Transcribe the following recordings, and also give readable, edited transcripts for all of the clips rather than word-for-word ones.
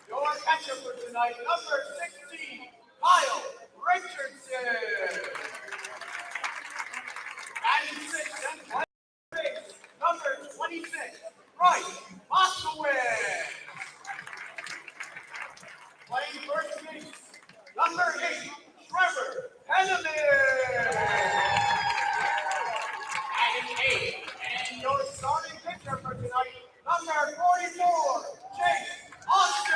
Your catcher for tonight, number 16, Kyle Richardson. Batting sixth and playing base, number 26, Bryce Moskowitz. Playing first base, number 8, Trevor Henneman. Batting eighth, and your starting pitcher for tonight, number 44, Chase Austin.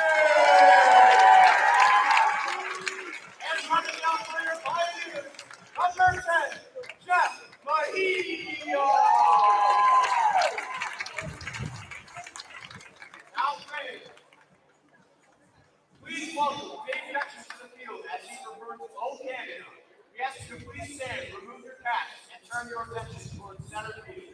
And running down for your Pioneers, number 10, Jeff Mejia. Now, fans, please welcome Dave Jackson to the field as he refers to old candidate. We ask you to please stand, remove your caps, and turn your attention towards center field.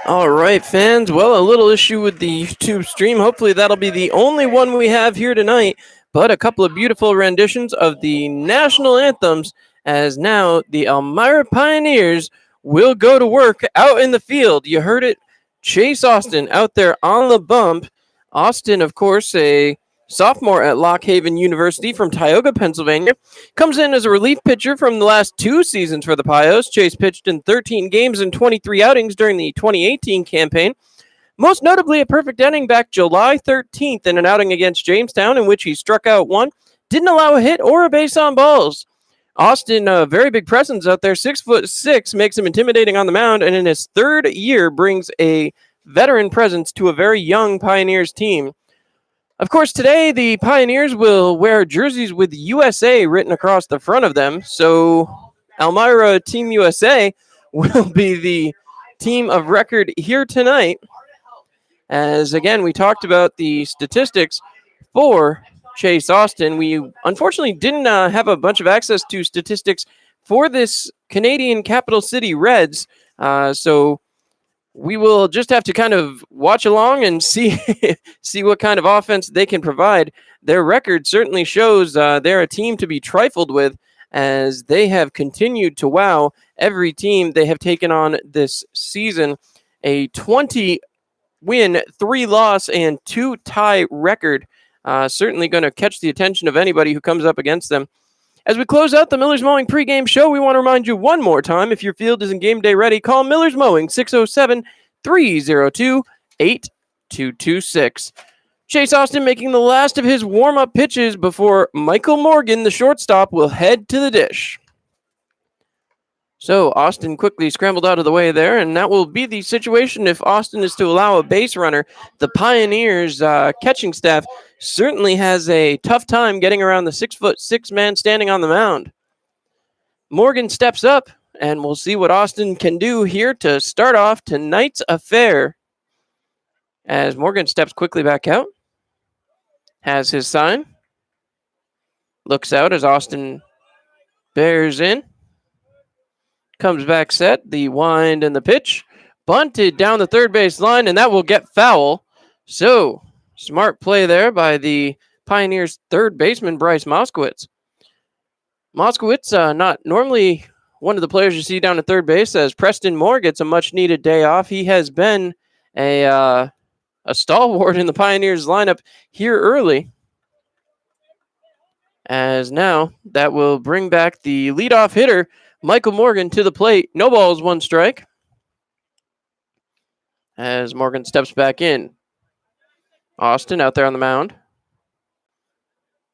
All right, fans. Well, a little issue with the YouTube stream. Hopefully that'll be the only one we have here tonight. But a couple of beautiful renditions of the national anthems as now the Elmira Pioneers will go to work out in the field. You heard it. Chase Austin out there on the bump. Austin, of course, a sophomore at Lock Haven University from Tioga, Pennsylvania, comes in as a relief pitcher from the last 2 seasons for the Pios. Chase pitched in 13 games and 23 outings during the 2018 campaign. Most notably, a perfect inning back July 13th in an outing against Jamestown in which he struck out 1, didn't allow a hit or a base on balls. Austin, a very big presence out there, 6'6", makes him intimidating on the mound, and in his 3rd year brings a veteran presence to a very young Pioneers team. Of course, today the Pioneers will wear jerseys with USA written across the front of them. So Elmira Team USA will be the team of record here tonight. As again, we talked about the statistics for Chase Austin. We unfortunately didn't have a bunch of access to statistics for this Canadian capital city Reds. So we will just have to kind of watch along and see see what kind of offense they can provide. Their record certainly shows they're a team to be trifled with, as they have continued to wow every team they have taken on this season. A 20 win, 3 loss, and 2 tie record. Certainly going to catch the attention of anybody who comes up against them. As we close out the Miller's Mowing pregame show, we want to remind you one more time, if your field isn't game day ready, call Miller's Mowing 607-302-8226. Chase Austin making the last of his warm-up pitches before Michael Morgan, the shortstop, will head to the dish. So Austin quickly scrambled out of the way there, and that will be the situation if Austin is to allow a base runner. The Pioneers catching staff certainly has a tough time getting around the 6'6" man standing on the mound. Morgan steps up, and we'll see what Austin can do here to start off tonight's affair. As Morgan steps quickly back out, has his sign, looks out as Austin bears in. Comes back set, the wind and the pitch. Bunted down the third base line, and that will get foul. So, smart play there by the Pioneers' third baseman, Bryce Moskowitz. Moskowitz, not normally one of the players you see down at third base, as Preston Moore gets a much-needed day off. He has been a stalwart in the Pioneers' lineup here early. As now, that will bring back the leadoff hitter, Michael Morgan, to the plate. No balls, 1 strike. As Morgan steps back in. Austin out there on the mound.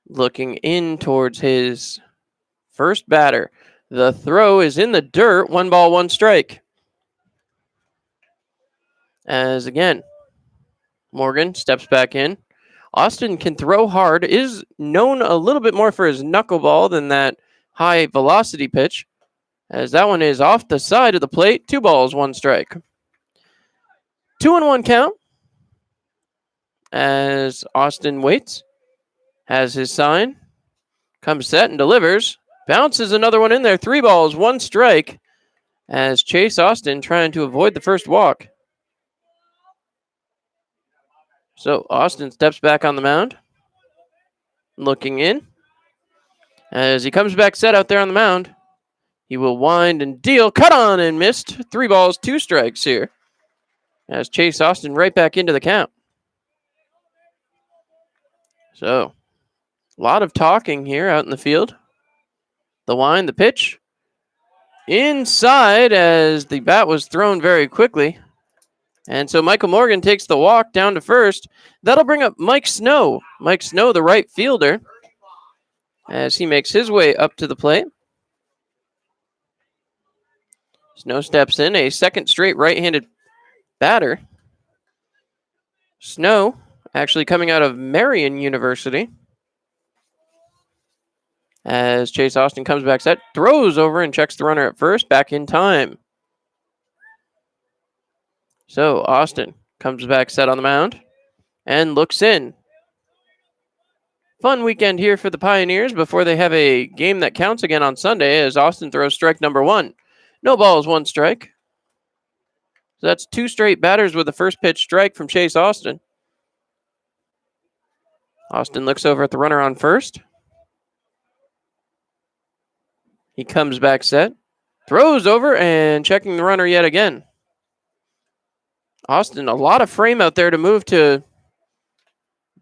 Looking in towards his first batter. The throw is in the dirt. 1 ball, 1 strike. As again, Morgan steps back in. Austin can throw hard. Is known a little bit more for his knuckleball than that high velocity pitch, as that one is off the side of the plate. 2 balls, 1 strike. 2-1 count as Austin waits, has his sign, comes set and delivers, bounces another one in there. 3 balls, 1 strike, as Chase Austin trying to avoid the first walk. So Austin steps back on the mound, looking in. As he comes back set out there on the mound, he will wind and deal. Cut on and missed. 3 balls, 2 strikes here. As Chase Austin right back into the count. So, a lot of talking here out in the field. The wind, the pitch. Inside as the bat was thrown very quickly. And so Michael Morgan takes the walk down to first. That'll bring up Mike Snow. Mike Snow, the right fielder, as he makes his way up to the plate. Snow steps in, a second straight right-handed batter. Snow, actually coming out of Marion University. As Chase Austin comes back set, throws over and checks the runner at first, back in time. So Austin comes back set on the mound and looks in. Fun weekend here for the Pioneers before they have a game that counts again on Sunday, as Austin throws strike number 1. No balls, 1 strike. So that's 2 straight batters with the first pitch strike from Chase Austin. Austin looks over at the runner on first. He comes back set, throws over, and checking the runner yet again. Austin, a lot of frame out there to move to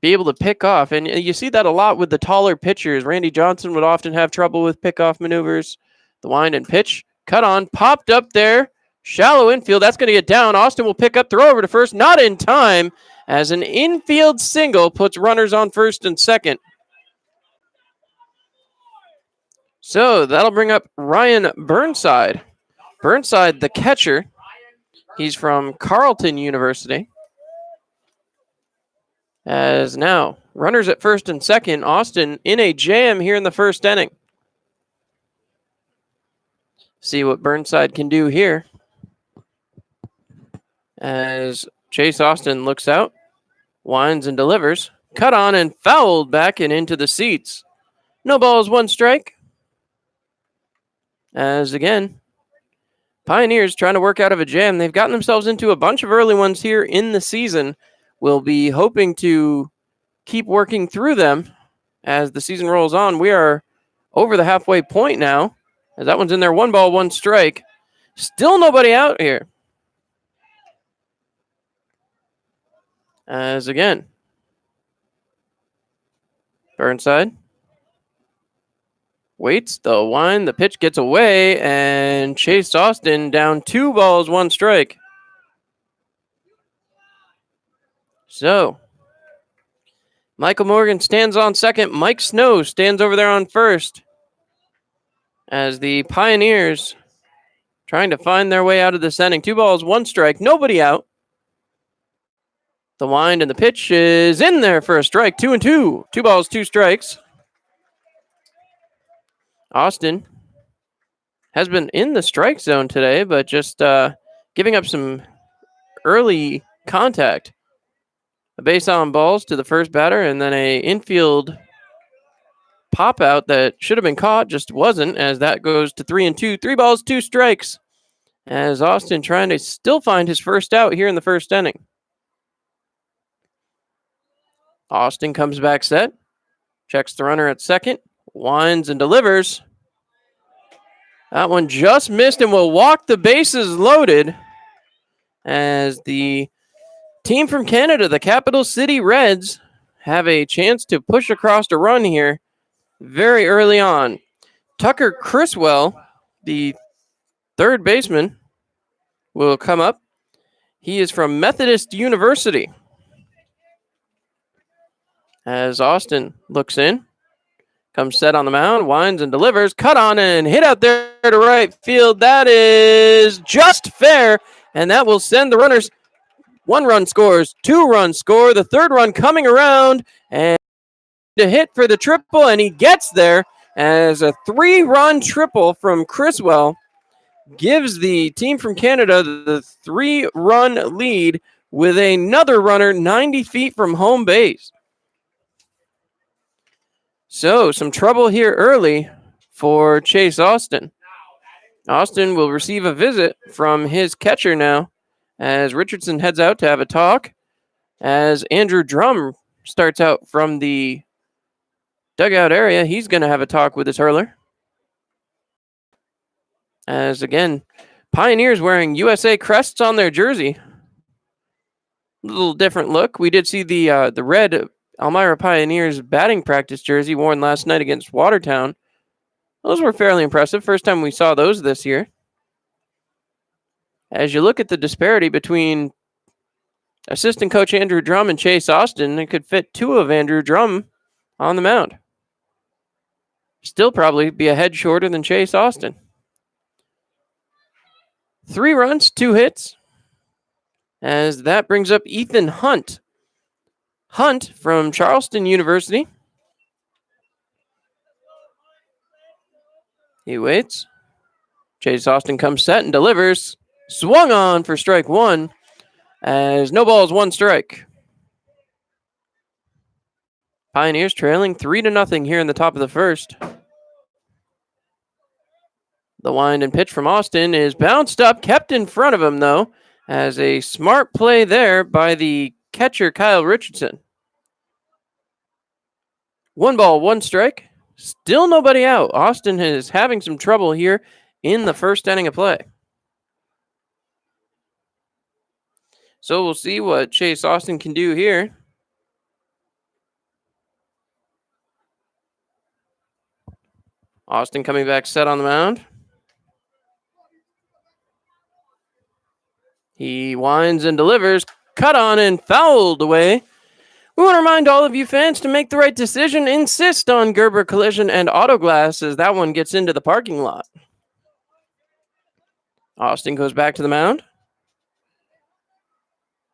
be able to pick off. And you see that a lot with the taller pitchers. Randy Johnson would often have trouble with pickoff maneuvers. The wind and pitch. Cut on. Popped up there. Shallow infield. That's going to get down. Austin will pick up. Throw over to first. Not in time, as an infield single puts runners on first and second. So that'll bring up Ryan Burnside. Burnside, the catcher. He's from Carleton University. As now runners at first and second. Austin in a jam here in the first inning. See what Burnside can do here. As Chase Austin looks out, winds and delivers. Cut on and fouled back and into the seats. No balls, one strike. As again, Pioneers trying to work out of a jam. They've gotten themselves into a bunch of early ones here in the season. We'll be hoping to keep working through them as the season rolls on. We are over the halfway point now, as that one's in there. One ball, one strike. Still nobody out here. As again, Burnside waits, the wind, the pitch gets away, and Chase Austin down 2 balls, 1 strike. So, Michael Morgan stands on second. Mike Snow stands over there on first. As the Pioneers trying to find their way out of this inning. 2 balls, 1 strike, nobody out. The wind and the pitch is in there for a strike. 2-2. 2 balls, 2 strikes. Austin has been in the strike zone today, but just giving up some early contact. A base on balls to the first batter, and then a infield pop out that should have been caught, just wasn't, as that goes to 3-2. 3 balls, 2 strikes. As Austin trying to still find his first out here in the first inning. Austin comes back set, checks the runner at second, winds and delivers. That one just missed and will walk the bases loaded as the team from Canada, the Capital City Reds, have a chance to push across a run here very early on. Tucker Criswell, the third baseman, will come up. He is from Methodist University. As Austin looks in, comes set on the mound, winds and delivers, cut on and hit out there to right field. That is just fair, and that will send the runners. 1 run scores, 2 runs score, the 3rd run coming around, and to hit for the triple, and he gets there as a 3-run triple from Criswell gives the team from Canada the 3-run lead with another runner 90 feet from home base. So, some trouble here early for Chase Austin. Austin will receive a visit from his catcher now as Richardson heads out to have a talk. As Andrew Drum starts out from the dugout area, he's going to have a talk with his hurler. As again, Pioneers wearing USA crests on their jersey. A little different look. We did see the red Elmira Pioneers batting practice jersey worn last night against Watertown. Those were fairly impressive. First time we saw those this year. As you look at the disparity between assistant coach Andrew Drum and Chase Austin, it could fit 2 of Andrew Drum on the mound. Still probably be a head shorter than Chase Austin. 3 runs, 2 hits. As that brings up Ethan Hunt. Hunt from Charleston University. He waits. Chase Austin comes set and delivers. Swung on for strike 1 as no balls, 1 strike. Pioneers trailing 3-0 here in the top of the first. The wind and pitch from Austin is bounced up, kept in front of him though, as a smart play there by the catcher Kyle Richardson. 1 ball, 1 strike. Still nobody out. Austin is having some trouble here in the first inning of play. So we'll see what Chase Austin can do here. Austin coming back set on the mound. He winds and delivers. Cut on and fouled away. We want to remind all of you fans to make the right decision. Insist on Gerber Collision and Auto Glass as that one gets into the parking lot. Austin goes back to the mound.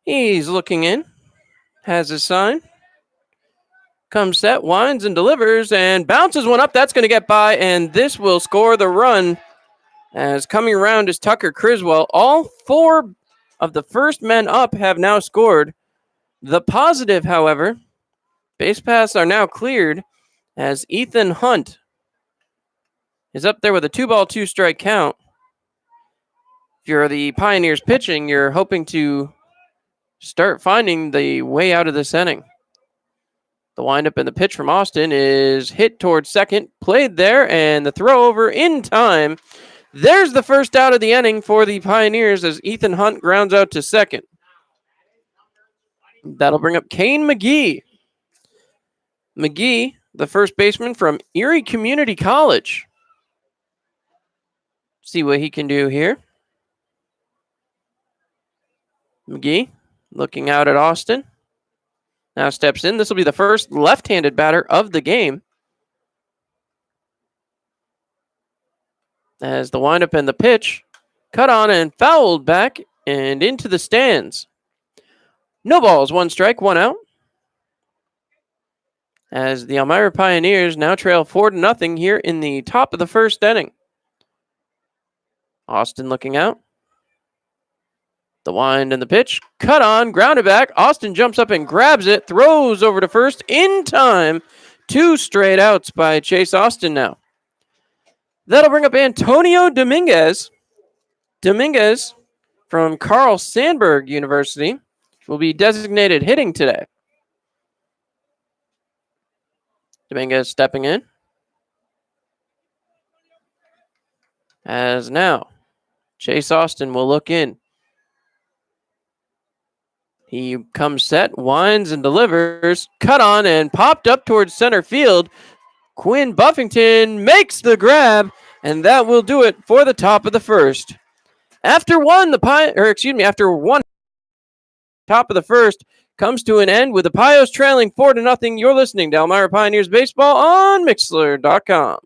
He's looking in. Has his sign. Comes set, winds and delivers, and bounces one up. That's going to get by, and this will score the run. As coming around is Tucker Criswell. All four of the first men up have now scored. The positive, however, base paths are now cleared as Ethan Hunt is up there with a 2-ball, 2-strike count. If you're the Pioneers pitching, you're hoping to start finding the way out of this inning. The windup and the pitch from Austin is hit towards second, played there, and the throw over in time. There's the first out of the inning for the Pioneers as Ethan Hunt grounds out to second. That'll bring up Kane McGee. McGee, the first baseman from Erie Community College. See what he can do here. McGee looking out at Austin. Now steps in. This will be the first left-handed batter of the game. As the windup and the pitch cut on and fouled back and into the stands. No balls, 1 strike, 1 out. As the Elmira Pioneers now trail 4-0 here in the top of the first inning. Austin looking out. The wind and the pitch. Cut on, grounded back. Austin jumps up and grabs it. Throws over to first in time. 2 straight outs by Chase Austin now. That'll bring up Antonio Dominguez. Dominguez from Carl Sandburg University will be designated hitting today. Dominguez stepping in. As now, Chase Austin will look in. He comes set, winds and delivers. Cut on and popped up towards center field. Quinn Buffington makes the grab, and that will do it for the top of the first. After one, top of the first comes to an end with the Pios trailing 4-0. You're listening to Elmira Pioneers Baseball on Mixlr.com.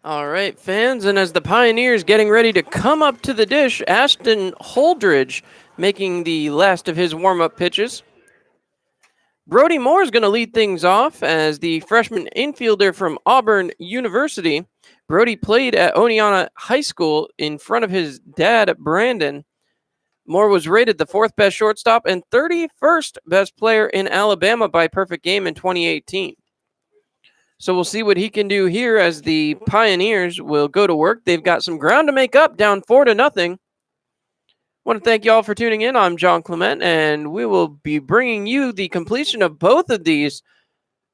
All right, fans, and as the Pioneers getting ready to come up to the dish, Ashton Holdridge making the last of his warm-up pitches. Brody Moore is going to lead things off as the freshman infielder from Auburn University. Brody played at Oneonta High School in front of his dad, Brandon. Moore was rated the 4th best shortstop and 31st best player in Alabama by Perfect Game in 2018. So we'll see what he can do here as the Pioneers will go to work. They've got some ground to make up, down 4-0. Want to thank you all for tuning in. I'm John Clement, and we will be bringing you the completion of both of these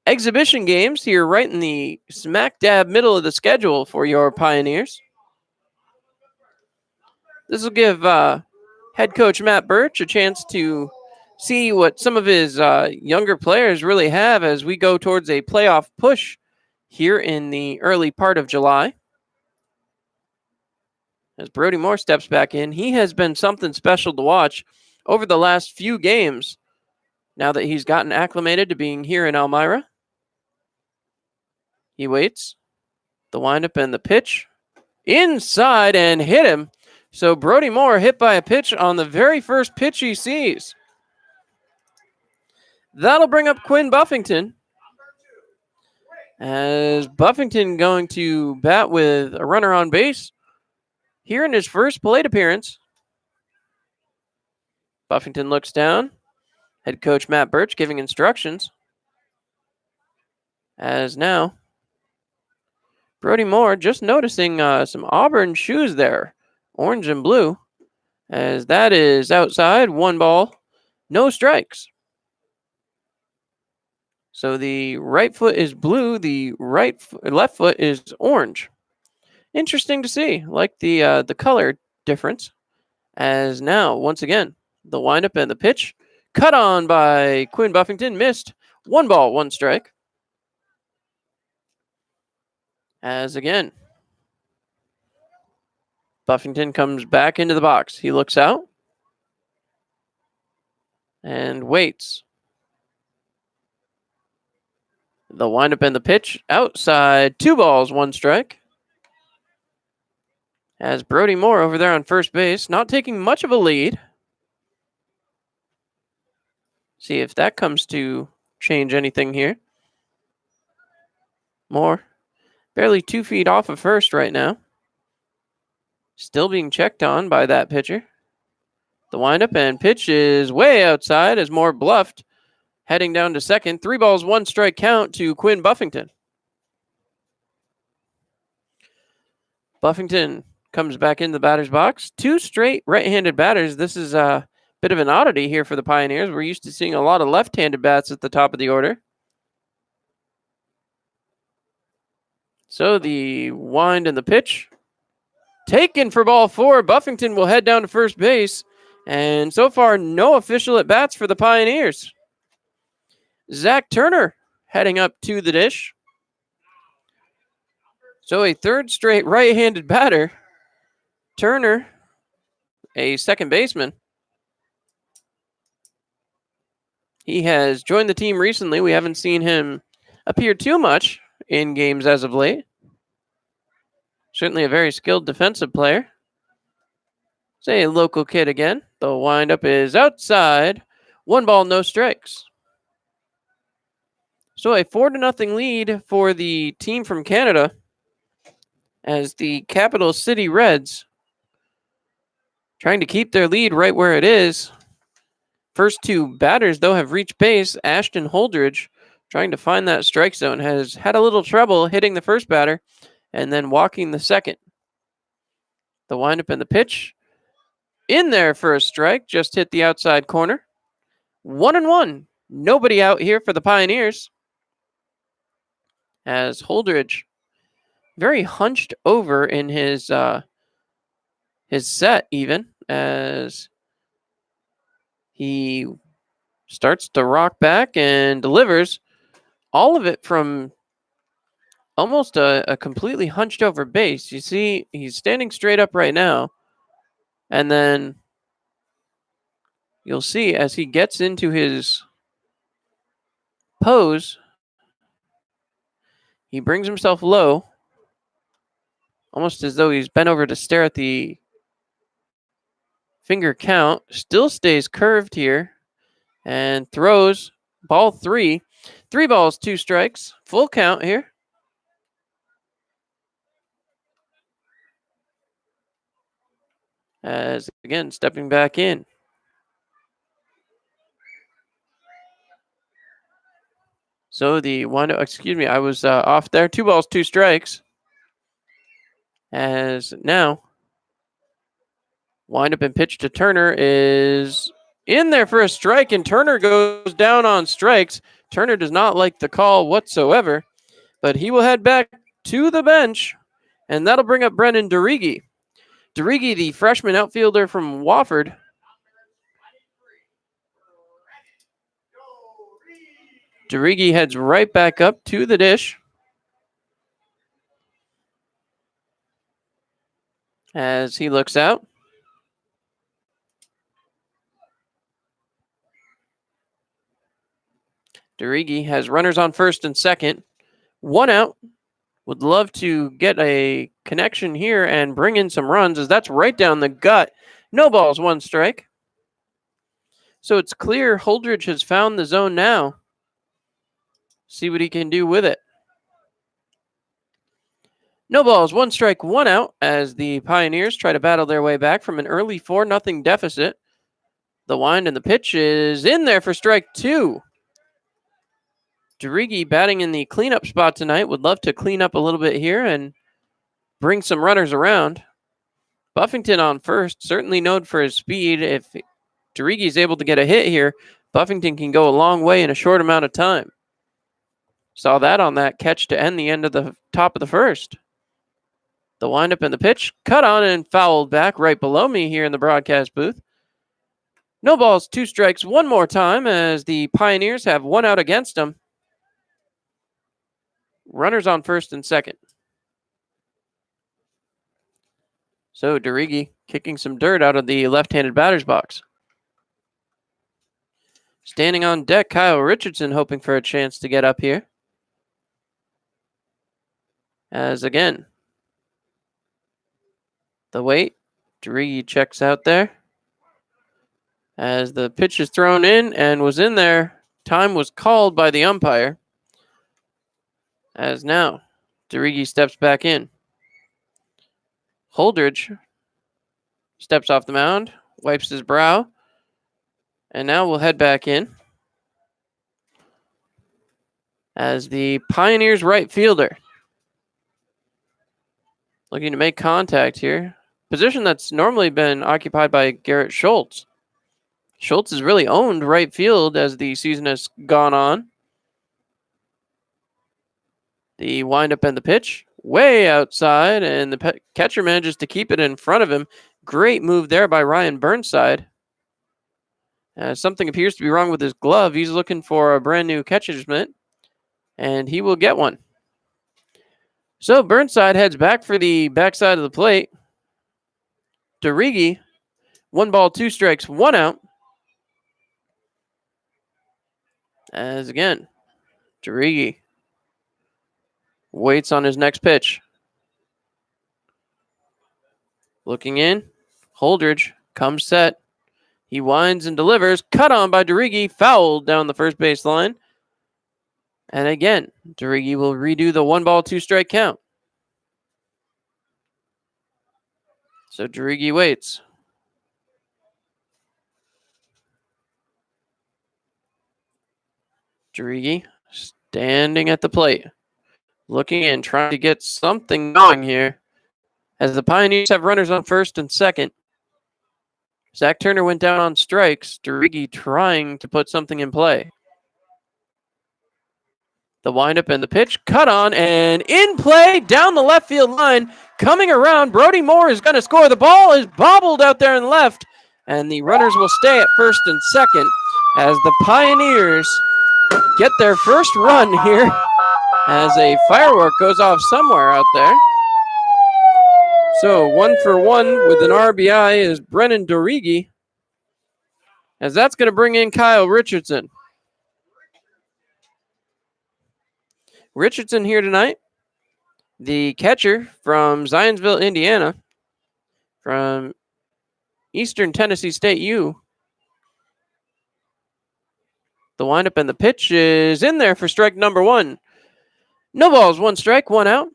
exhibition games here right in the smack dab middle of the schedule for your Pioneers. This will give head coach Matt Birch a chance to see what some of his younger players really have as we go towards a playoff push here in the early part of July. As Brody Moore steps back in, he has been something special to watch over the last few games now that he's gotten acclimated to being here in Elmira. He waits. The windup and the pitch. Inside and hit him. So Brody Moore hit by a pitch on the very first pitch he sees. That'll bring up Quinn Buffington. As Buffington going to bat with a runner on base here in his first plate appearance. Buffington looks down. Head coach Matt Birch giving instructions. As now, Brody Moore just noticing some auburn shoes there, orange and blue. As that is outside, 1 ball, no strikes. So the right foot is blue, the left foot is orange. Interesting to see, like the color difference. As now, once again, the windup and the pitch, cut on by Quinn Buffington, missed. 1 ball, 1 strike. As again, Buffington comes back into the box. He looks out and waits. The windup and the pitch outside. 2 balls, 1 strike. As Brody Moore over there on first base, not taking much of a lead. See if that comes to change anything here. Moore barely 2 feet off of first right now. Still being checked on by that pitcher. The windup and pitch is way outside as Moore bluffed. Heading down to second. 3 balls, 1 strike count to Quinn Buffington. Buffington comes back in the batter's box. 2 straight right-handed batters. This is a bit of an oddity here for the Pioneers. We're used to seeing a lot of left-handed bats at the top of the order. So the wind and the pitch. Taken for ball 4. Buffington will head down to first base. And so far, no official at bats for the Pioneers. Zach Turner heading up to the dish. So a 3rd straight right-handed batter. Turner, a second baseman. He has joined the team recently. We haven't seen him appear too much in games as of late. Certainly a very skilled defensive player. Say a local kid again. The windup is outside. 1 ball, no strikes. So a 4-0 lead for the team from Canada as the Capital City Reds trying to keep their lead right where it is. First 2 batters, though, have reached base. Ashton Holdridge trying to find that strike zone has had a little trouble hitting the first batter and then walking the second. The windup and the pitch in there for a strike, just hit the outside corner. 1-1. Nobody out here for the Pioneers. As Holdridge very hunched over in his set even as he starts to rock back and delivers all of it from almost a completely hunched over base. You see he's standing straight up right now. And then you'll see as he gets into his pose, he brings himself low, almost as though he's bent over to stare at the finger count. Still stays curved here and throws ball 3. 3 balls, 2 strikes. Full count here. As again, stepping back in. So the windup, I was off there. 2 balls, 2 strikes. As now, windup and pitch to Turner is in there for a strike, and Turner goes down on strikes. Turner does not like the call whatsoever, but he will head back to the bench, and that'll bring up Brennan Derigi. Derigi, the freshman outfielder from Wofford. Derigi heads right back up to the dish. As he looks out. Derigi has runners on first and second. 1 out. would love to get a connection here and bring in some runs, as that's right down the gut. No balls, 1 strike. So it's clear Holdridge has found the zone now. See what he can do with it. No balls, 1 strike, 1 out, as the Pioneers try to battle their way back from an early 4-0 deficit. The wind and the pitch is in there for strike 2. Derigi batting in the cleanup spot tonight. Would love to clean up a little bit here and bring some runners around. Buffington on first, certainly known for his speed. If Derigi is able to get a hit here, Buffington can go a long way in a short amount of time. Saw that on that catch to end the end of the top of the first. The windup and the pitch, cut on and fouled back right below me here in the broadcast booth. No balls, 2 strikes, 1 more time, as the Pioneers have 1 out against them. Runners on first and second. So Derigi kicking some dirt out of the left-handed batter's box. Standing on deck, Kyle Richardson hoping for a chance to get up here. As again, the wait, Derigi checks out there. As the pitch is thrown in and was in there, time was called by the umpire. As now, Derigi steps back in. Holdridge steps off the mound, wipes his brow, and now we'll head back in. As the Pioneers right fielder looking to make contact here. Position that's normally been occupied by Garrett Schultz. Schultz has really owned right field as the season has gone on. The windup and the pitch, way outside, and the catcher manages to keep it in front of him. Great move there by Ryan Burnside. Something appears to be wrong with his glove. He's looking for a brand new catcher's mitt, and he will get one. So Burnside heads back for the backside of the plate. Derigi, 1 ball, 2 strikes, 1 out. As again, Derigi waits on his next pitch. Looking in, Holdridge comes set. He winds and delivers. Cut on by Derigi, fouled down the first base line. And again, Derigi will redo the 1 ball, 2 strike count. So Derigi waits. Derigi standing at the plate, looking in, trying to get something going here. As the Pioneers have runners on first and second. Zach Turner went down on strikes. Derigi trying to put something in play. The windup and the pitch, cut on and in play down the left field line. Coming around, Brody Moore is going to score. The ball is bobbled out there in left, and the runners will stay at first and second as the Pioneers get their first run here as a firework goes off somewhere out there. So 1 for 1 with an RBI is Brennan Derigi, as that's going to bring in Kyle Richardson. Richardson here tonight, the catcher from Zionsville, Indiana, from Eastern Tennessee State U. The windup and the pitch is in there for strike number 1. No balls, 1 strike, 1 out.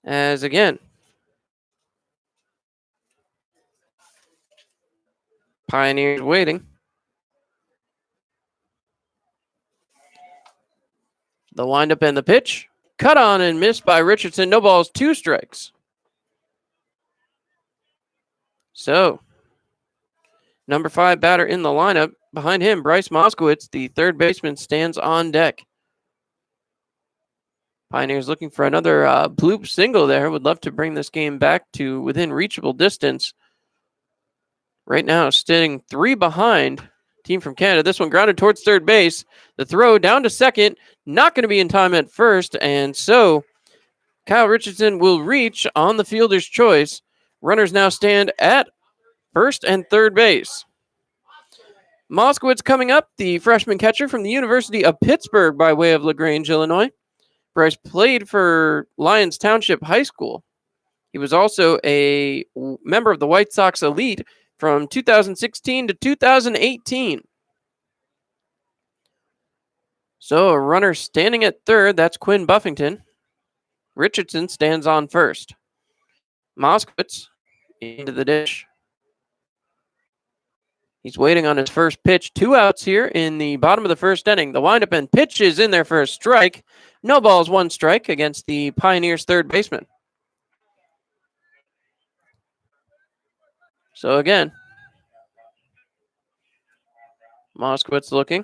As again, Pioneers waiting. The windup and the pitch, cut on and missed by Richardson. No balls, 2 strikes. So, number 5 batter in the lineup. Behind him, Bryce Moskowitz, the third baseman, stands on deck. Pioneers looking for another bloop single there. Would love to bring this game back to within reachable distance. Right now, sitting 3 behind. Team from Canada. This one grounded towards third base. The throw down to second. Not going to be in time at first. And so Kyle Richardson will reach on the fielder's choice. Runners now stand at first and third base. Moskowitz coming up, the freshman catcher from the University of Pittsburgh by way of LaGrange, Illinois. Bryce played for Lyons Township High School. He was also a member of the White Sox Elite from 2016 to 2018. So a runner standing at third, that's Quinn Buffington. Richardson stands on first. Moskowitz into the dish. He's waiting on his first pitch. 2 outs here in the bottom of the first inning. The windup and pitch is in there for a strike. No balls, 1 strike against the Pioneers' third baseman. So again, Moskowitz looking.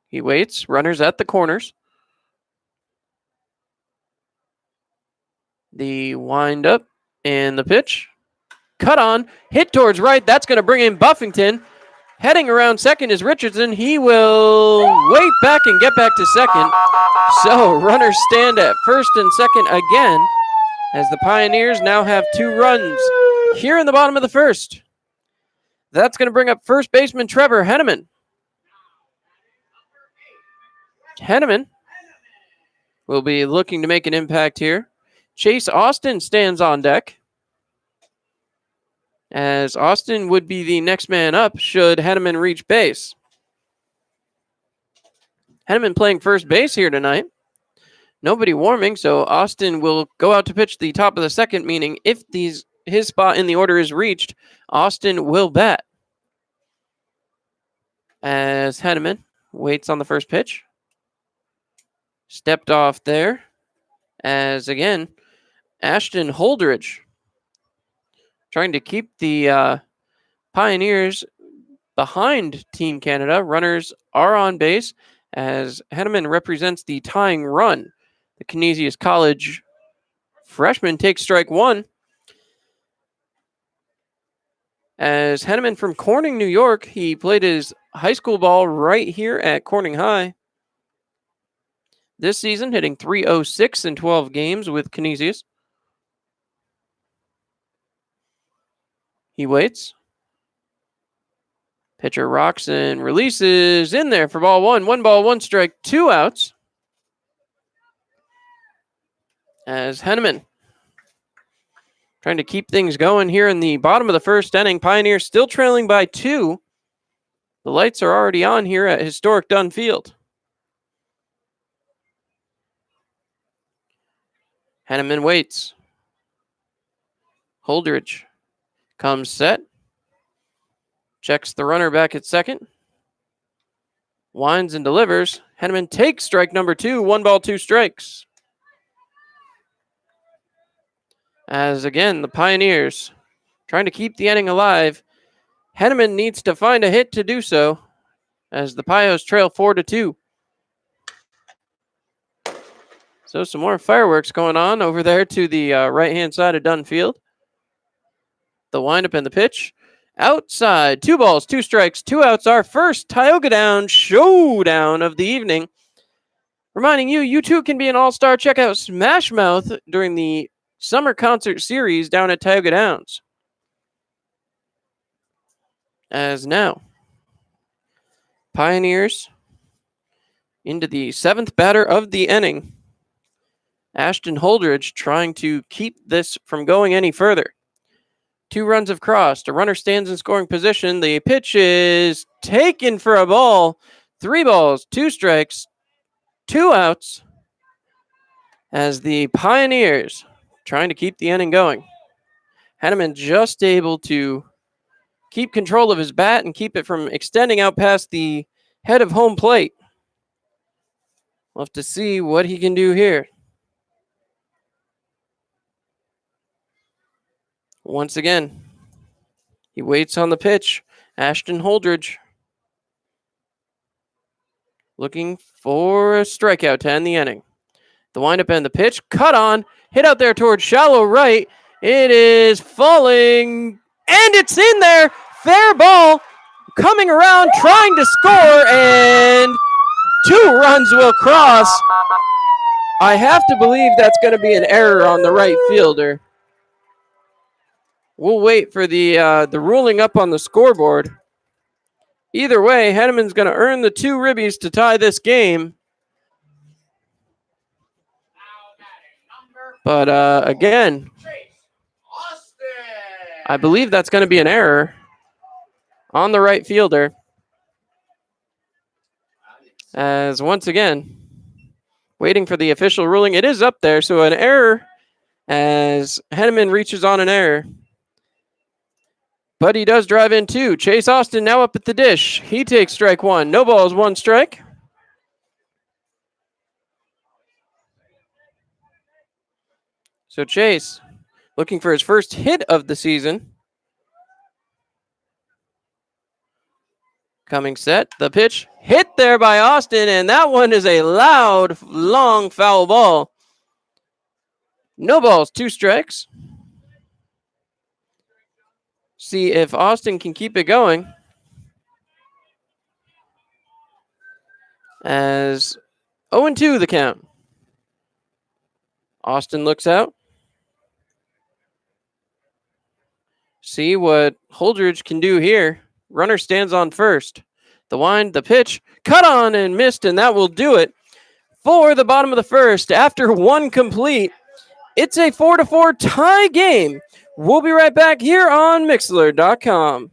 He waits. Runners at the corners. The windup and the pitch. Cut on. Hit towards right. That's going to bring in Buffington. Heading around second is Richardson. He will wait back and get back to second. So runners stand at first and second again as the Pioneers now have 2 runs here in the bottom of the first. That's going to bring up first baseman Trevor Henneman. Henneman will be looking to make an impact here. Chase Austin stands on deck, as Austin would be the next man up should Henneman reach base. Henneman playing first base here tonight. Nobody warming, so Austin will go out to pitch the top of the second, meaning if his spot in the order is reached, Austin will bat. As Henneman waits on the first pitch. Stepped off there. As again, Ashton Holdridge trying to keep the Pioneers behind Team Canada. Runners are on base as Henneman represents the tying run. The Canisius College freshman takes strike 1. As Henneman from Corning, New York, he played his high school ball right here at Corning High. This season, hitting .306 in 12 games with Canisius. He waits. Pitcher rocks and releases in there for ball 1. 1 ball, 1 strike, 2 outs. As Henneman trying to keep things going here in the bottom of the first inning. Pioneers still trailing by 2. The lights are already on here at historic Dunn Field. Henneman waits. Holdridge comes set. Checks the runner back at second. Winds and delivers. Henneman takes strike number 2. 1 ball, 2 strikes. As again, the Pioneers trying to keep the inning alive. Henneman needs to find a hit to do so as the Pios trail 4-2. So some more fireworks going on over there to the right-hand side of Dunn Field. The windup and the pitch. Outside, 2 balls, 2 strikes, 2 outs. Our first Tioga Down showdown of the evening. Reminding you, you too can be an all-star. Check out Smash Mouth during the summer concert series down at Tioga Downs. As now, Pioneers into the 7th batter of the inning. Ashton Holdridge trying to keep this from going any further. 2 runs have crossed. A runner stands in scoring position. The pitch is taken for a ball. 3 balls, 2 strikes, 2 outs. As the Pioneers trying to keep the inning going. Henneman just able to keep control of his bat and keep it from extending out past the head of home plate. We'll have to see what he can do here. Once again, he waits on the pitch. Ashton Holdridge looking for a strikeout to end the inning. The windup and the pitch. Cut on. Hit out there towards shallow right. It is falling. And it's in there. Fair ball. Coming around, trying to score. And 2 runs will cross. I have to believe that's going to be an error on the right fielder. We'll wait for the ruling up on the scoreboard. Either way, Henneman's going to earn the 2 ribbies to tie this game. But again, I believe that's going to be an error on the right fielder. As once again, waiting for the official ruling. It is up there, so an error as Henneman reaches on an error. But he does drive in 2. Chase Austin now up at the dish. He takes strike 1. No balls, 1 strike. So Chase looking for his first hit of the season. Coming set, the pitch hit there by Austin, and that one is a loud, long foul ball. No balls, 2 strikes. See if Austin can keep it going. As 0-2 the count. Austin looks out. See what Holdridge can do here. Runner stands on first. The wind, the pitch, cut on and missed, and that will do it for the bottom of the first. After 1 complete, it's a 4-4 tie game. We'll be right back here on Mixlr.com.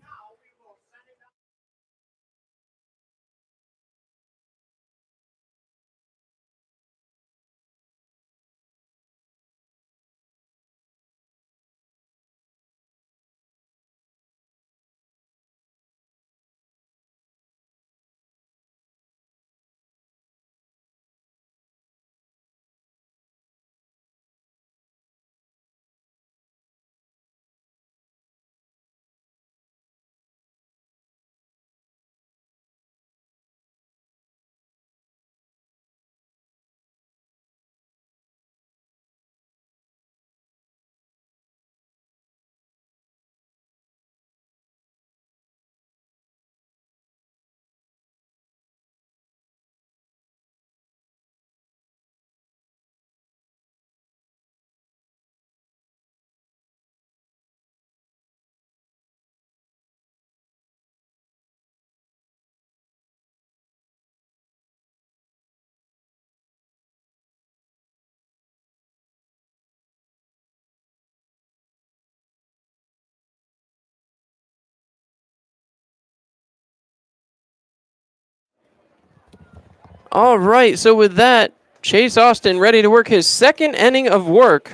All right, so with that, Chase Austin ready to work his second inning of work.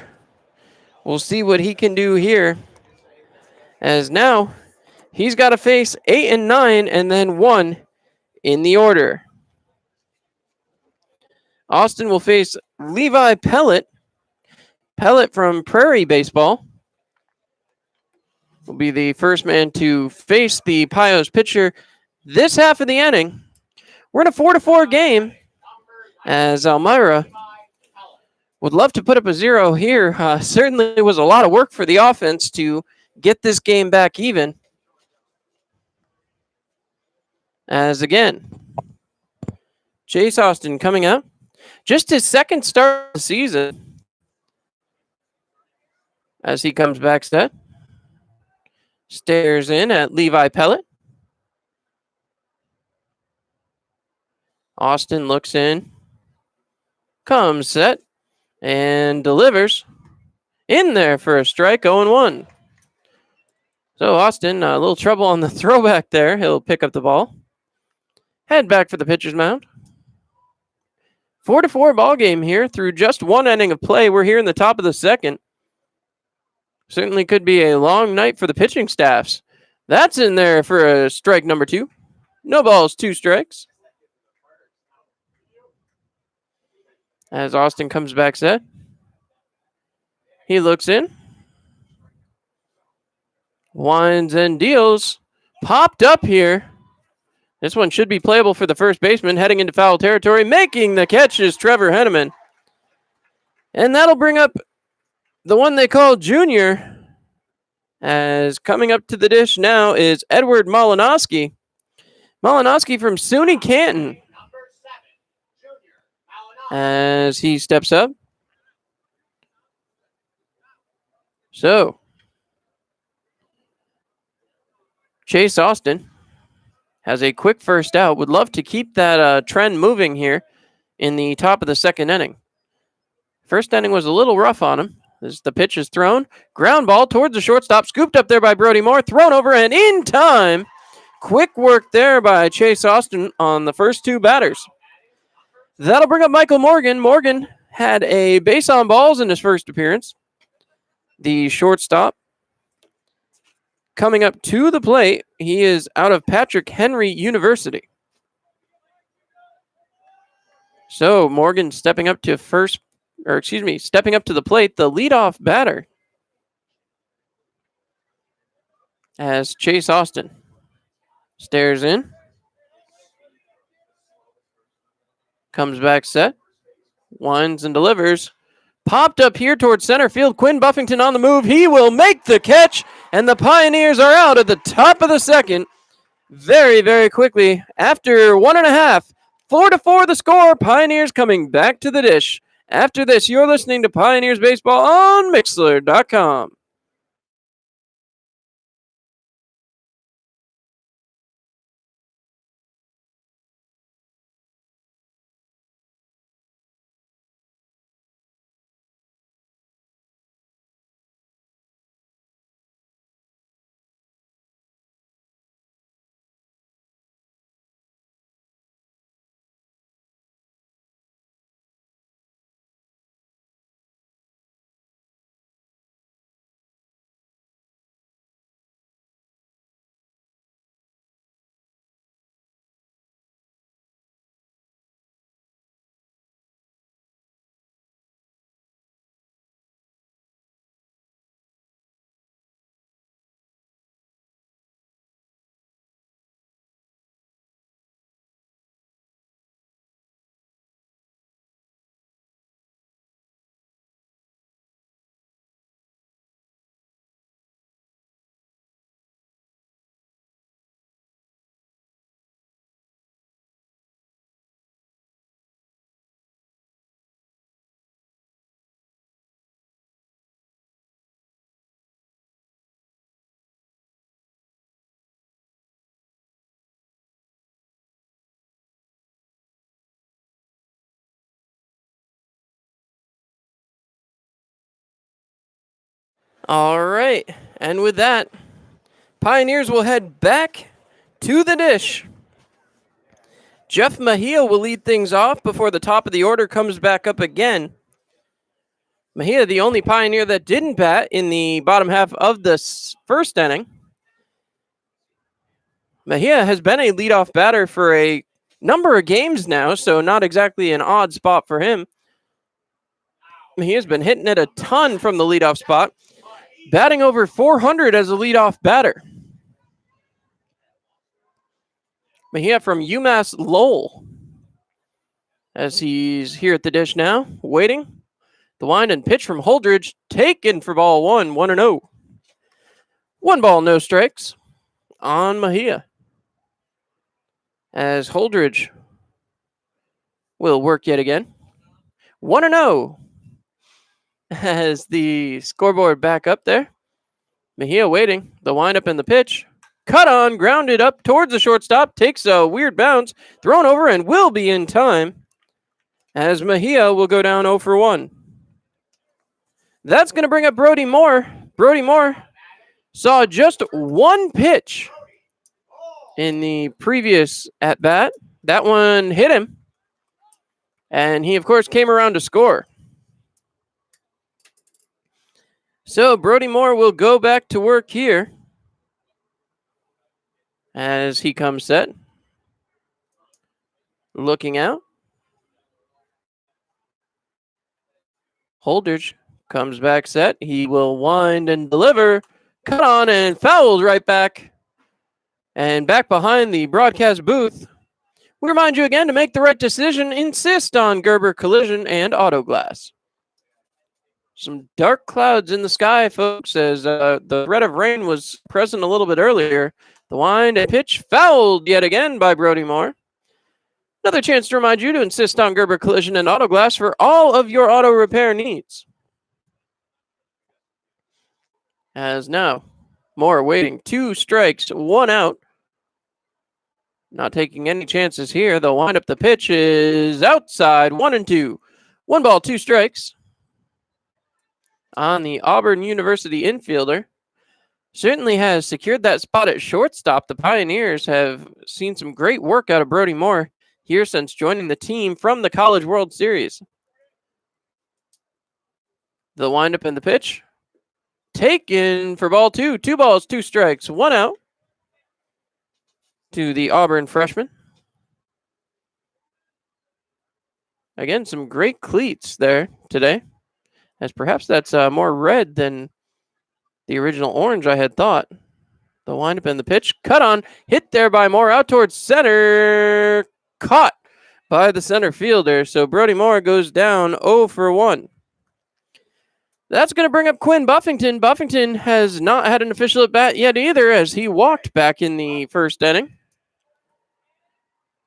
We'll see what he can do here. As now, he's got to face 8 and 9 and then 1 in the order. Austin will face Levi Pellet. Pellet from Prairie Baseball will be the first man to face the Pios pitcher this half of the inning. We're in a 4-4 game as Elmira would love to put up a 0 here. Certainly was a lot of work for the offense to get this game back even. As again, Chase Austin coming up. Just his second start of the season. As he comes back set. Stares in at Levi Pellet. Austin looks in. Comes set. And delivers. In there for a strike, 0-1. So Austin, a little trouble on the throwback there. He'll pick up the ball. Head back for the pitcher's mound. 4-4 ball game here through just 1 inning of play. We're here in the top of the second. Certainly could be a long night for the pitching staffs. That's in there for a strike number 2. No balls, 2 strikes. As Austin comes back set. He looks in. Winds and deals. Popped up here. This one should be playable for the first baseman, heading into foul territory. Making the catch is Trevor Henneman. And that'll bring up the one they call Junior. As coming up to the dish now is Edward Malinowski. Malinowski from SUNY Canton. As he steps up. So, Chase Austin has a quick first out. Would love to keep that trend moving here in the top of the second inning. First inning was a little rough on him. As the pitch is thrown, ground ball towards the shortstop, scooped up there by Brody Moore, thrown over and in time. Quick work there by Chase Austin on the first two batters. That'll bring up Michael Morgan. Morgan had a base on balls in his first appearance. The shortstop coming up to the plate. He is out of Patrick Henry University. So Morgan stepping up to stepping up to the plate, the leadoff batter, as Chase Austin stares in, comes back set, winds and delivers. Popped up here towards center field. Quinn Buffington on the move. He will make the catch, and the Pioneers are out at the top of the second. Very, very quickly. After 1.5, 4-4 the score. Pioneers coming back to the dish. After this, you're listening to Pioneers Baseball on Mixlr.com. All right. And with that, Pioneers will head back to the dish. Jeff Mejia will lead things off before the top of the order comes back up again. Mejia, the only Pioneer that didn't bat in the bottom half of the first inning. Mejia has been a leadoff batter for a number of games now, so not exactly an odd spot for him. Mejia's been hitting it a ton from the leadoff spot, batting over 400 as a leadoff batter. Mejia from UMass Lowell, as he's here at the dish now, waiting. The wind and pitch from Holdridge, taken for ball one, 1-0. 1 ball, no strikes on Mejia. As Holdridge will work yet again. 1-0. As the scoreboard back up there. Mejia waiting. The windup and the pitch. Cut on, grounded up towards the shortstop. Takes a weird bounce. Thrown over and will be in time. As Mejia will go down 0 for 1. That's going to bring up Brody Moore. Brody Moore saw just one pitch in the previous at-bat. That one hit him. And he, of course, came around to score. So Brody Moore will go back to work here as he comes set. Looking out. Holdridge comes back set. He will wind and deliver. Cut on and fouled right back. And back behind the broadcast booth. We remind you again to make the right decision. Insist on Gerber Collision and Auto Glass. Some dark clouds in the sky, folks, as the threat of rain was present a little bit earlier. The wind and pitch fouled yet again by Brody Moore. Another chance to remind you to insist on Gerber Collision and Auto Glass for all of your auto repair needs. As now, Moore waiting. 2 strikes, 1 out. Not taking any chances here. They'll wind up the pitch is outside, 1-2. 1 ball, 2 strikes on the Auburn University infielder. Certainly has secured that spot at shortstop. The Pioneers have seen some great work out of Brody Moore here since joining the team from the College World Series. The windup and the pitch. Taken for ball 2. 2 balls, 2 strikes, 1 out to the Auburn freshman. Again, some great cleats there today, as perhaps that's more red than the original orange I had thought. The windup and the pitch. Cut on. Hit there by Moore out towards center. Caught by the center fielder. So Brody Moore goes down 0 for 1. That's going to bring up Quinn Buffington. Buffington has not had an official at bat yet either, as he walked back in the first inning.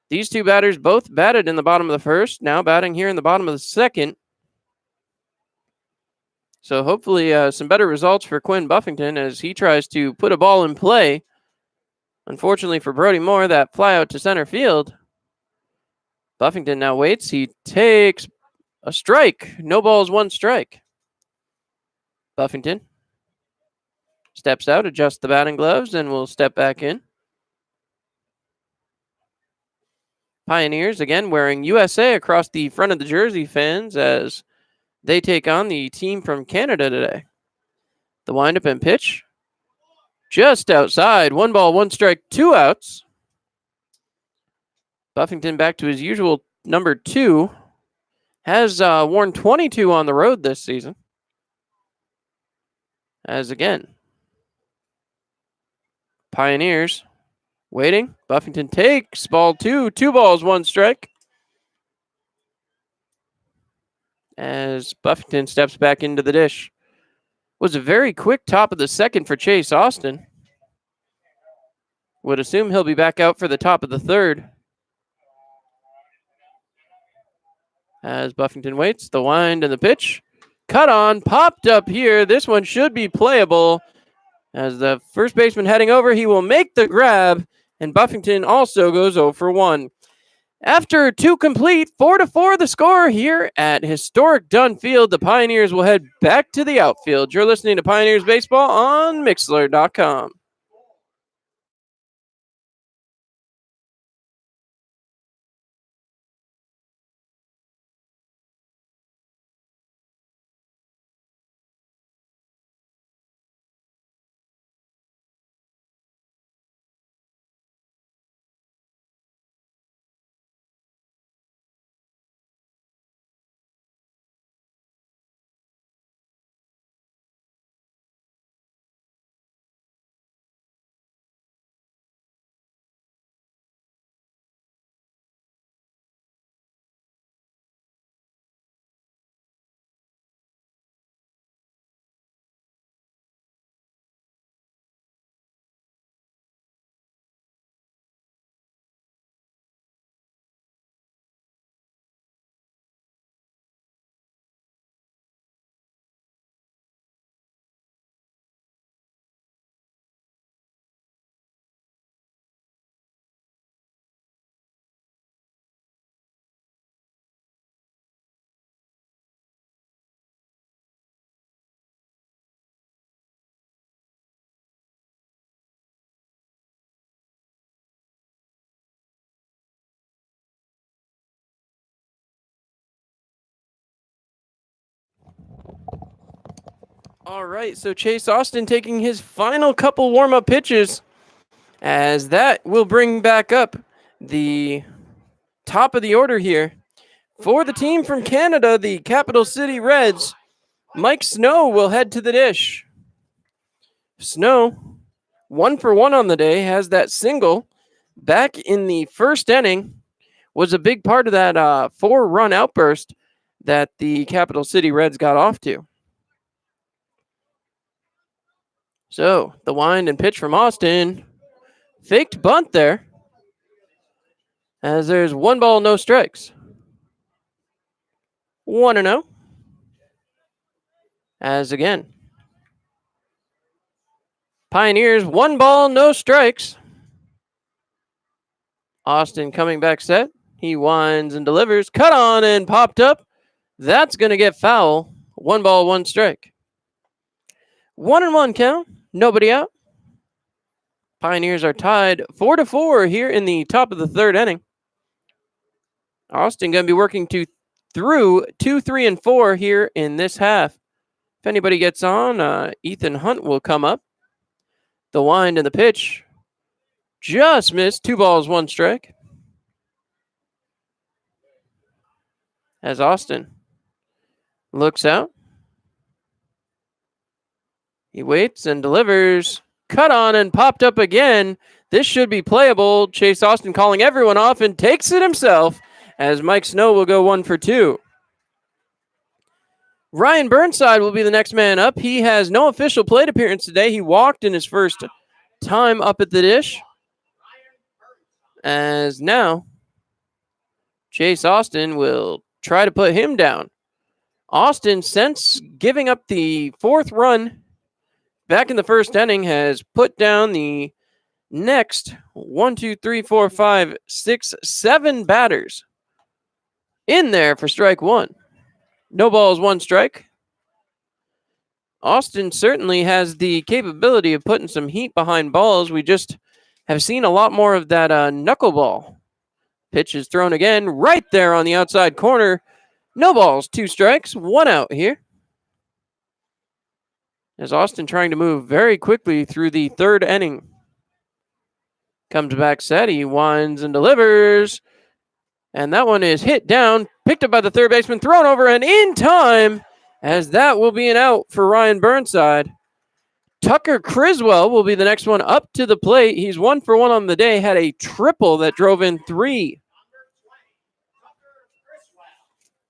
These two batters both batted in the bottom of the first, now batting here in the bottom of the second. So hopefully some better results for Quinn Buffington as he tries to put a ball in play. Unfortunately for Brody Moore, that fly out to center field. Buffington now waits. He takes a strike. No balls, 1 strike. Buffington steps out, adjusts the batting gloves, and will step back in. Pioneers, again, wearing USA across the front of the jersey, fans, as they take on the team from Canada today. The windup and pitch. Just outside. 1 ball, 1 strike, 2 outs. Buffington back to his usual number 2. Has worn 22 on the road this season. As again, Pioneers waiting. Buffington takes ball 2. 2 balls, 1 strike. As Buffington steps back into the dish. Was a very quick top of the second for Chase Austin. Would assume he'll be back out for the top of the third. As Buffington waits, the wind and the pitch. Cut on, popped up here. This one should be playable. As the first baseman heading over, he will make the grab, and Buffington also goes 0 for 1. After 2 complete, 4-4 the score here at historic Dunn Field. The Pioneers will head back to the outfield. You're listening to Pioneers Baseball on Mixlr.com. All right, so Chase Austin taking his final couple warm-up pitches, as that will bring back up the top of the order here. For the team from Canada, the Capital City Reds, Mike Snow will head to the dish. Snow, 1 for 1 on the day, has that single back in the first inning, was a big part of that 4-run outburst that the Capital City Reds got off to. So, the wind and pitch from Austin. Faked bunt there. As there's 1 ball, no strikes. 1-0. As again, Pioneers, 1 ball, no strikes. Austin coming back set. He winds and delivers. Cut on and popped up. That's going to get foul. 1 ball, 1 strike. 1-1 count. Nobody out. Pioneers are tied 4-4 here in the top of the third inning. Austin going to be working through 2, 3, and 4 here in this half. If anybody gets on, Ethan Hunt will come up. The wind and the pitch just missed. 2 balls, 1 strike. As Austin looks out. He waits and delivers. Cut on and popped up again. This should be playable. Chase Austin calling everyone off and takes it himself as Mike Snow will go 1 for 2. Ryan Burnside will be the next man up. He has no official plate appearance today. He walked in his first time up at the dish. As now, Chase Austin will try to put him down. Austin, since giving up the 4th run back in the first inning, has put down the next 1, 2, 3, 4, 5, 6, 7 batters in there for strike 1. No balls, 1 strike. Austin certainly has the capability of putting some heat behind balls. We just have seen a lot more of that knuckleball. Pitch is thrown again right there on the outside corner. No balls, 2 strikes, 1 out here. As Austin trying to move very quickly through the third inning. Comes back set. He winds and delivers. And that one is hit down. Picked up by the third baseman. Thrown over and in time. As that will be an out for Ryan Burnside. Tucker Criswell will be the next one up to the plate. He's 1 for 1 on the day. Had a triple that drove in 3.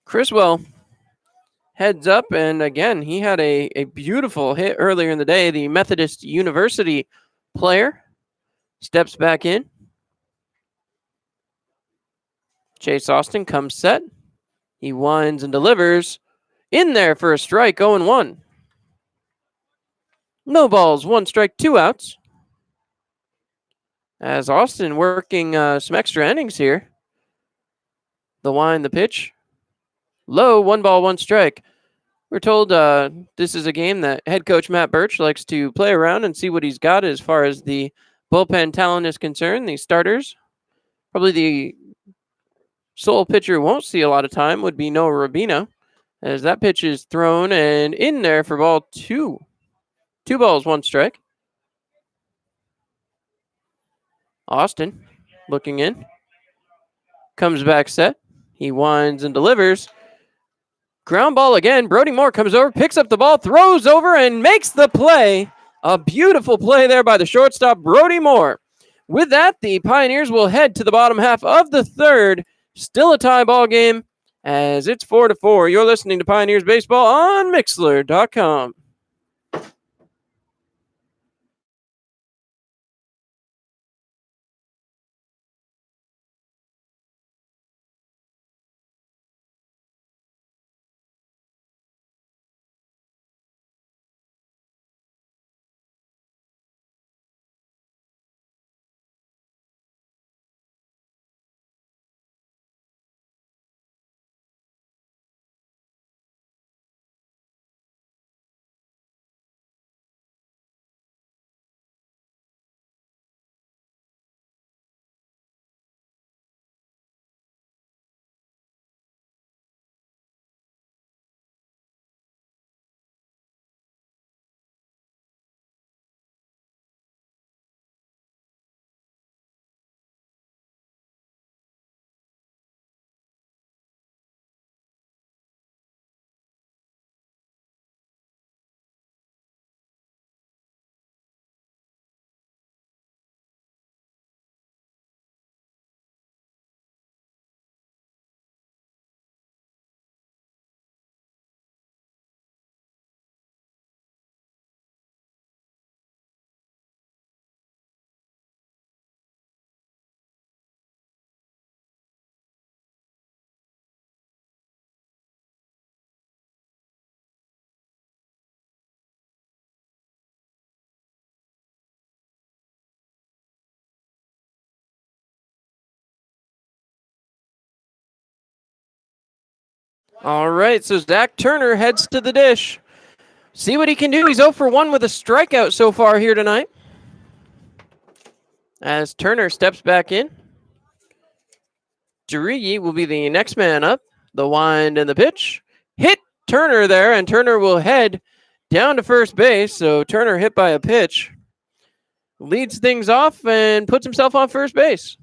Criswell heads up, and again, he had a beautiful hit earlier in the day. The Methodist University player steps back in. Chase Austin comes set. He winds and delivers. In there for a strike, 0-1. No balls, 1 strike, 2 outs. As Austin working some extra innings here. The wind, the pitch. Low, 1 ball, 1 strike. We're told this is a game that head coach Matt Birch likes to play around and see what he's got as far as the bullpen talent is concerned. The starters, probably the sole pitcher who won't see a lot of time would be Noah Rubino, as that pitch is thrown and in there for ball 2. 2 balls, 1 strike. Austin looking in. Comes back set. He winds and delivers. Ground ball again. Brody Moore comes over, picks up the ball, throws over, and makes the play. A beautiful play there by the shortstop, Brody Moore. With that, the Pioneers will head to the bottom half of the third. Still a tie ball game as it's 4-4. You're listening to Pioneers Baseball on Mixlr.com. All right, so Zach Turner heads to the dish. See what he can do. He's 0 for 1 with a strikeout so far here tonight. As Turner steps back in, Jirigi will be the next man up. The wind and the pitch. Hit Turner there, and Turner will head down to first base. So Turner hit by a pitch. Leads things off and puts himself on first base.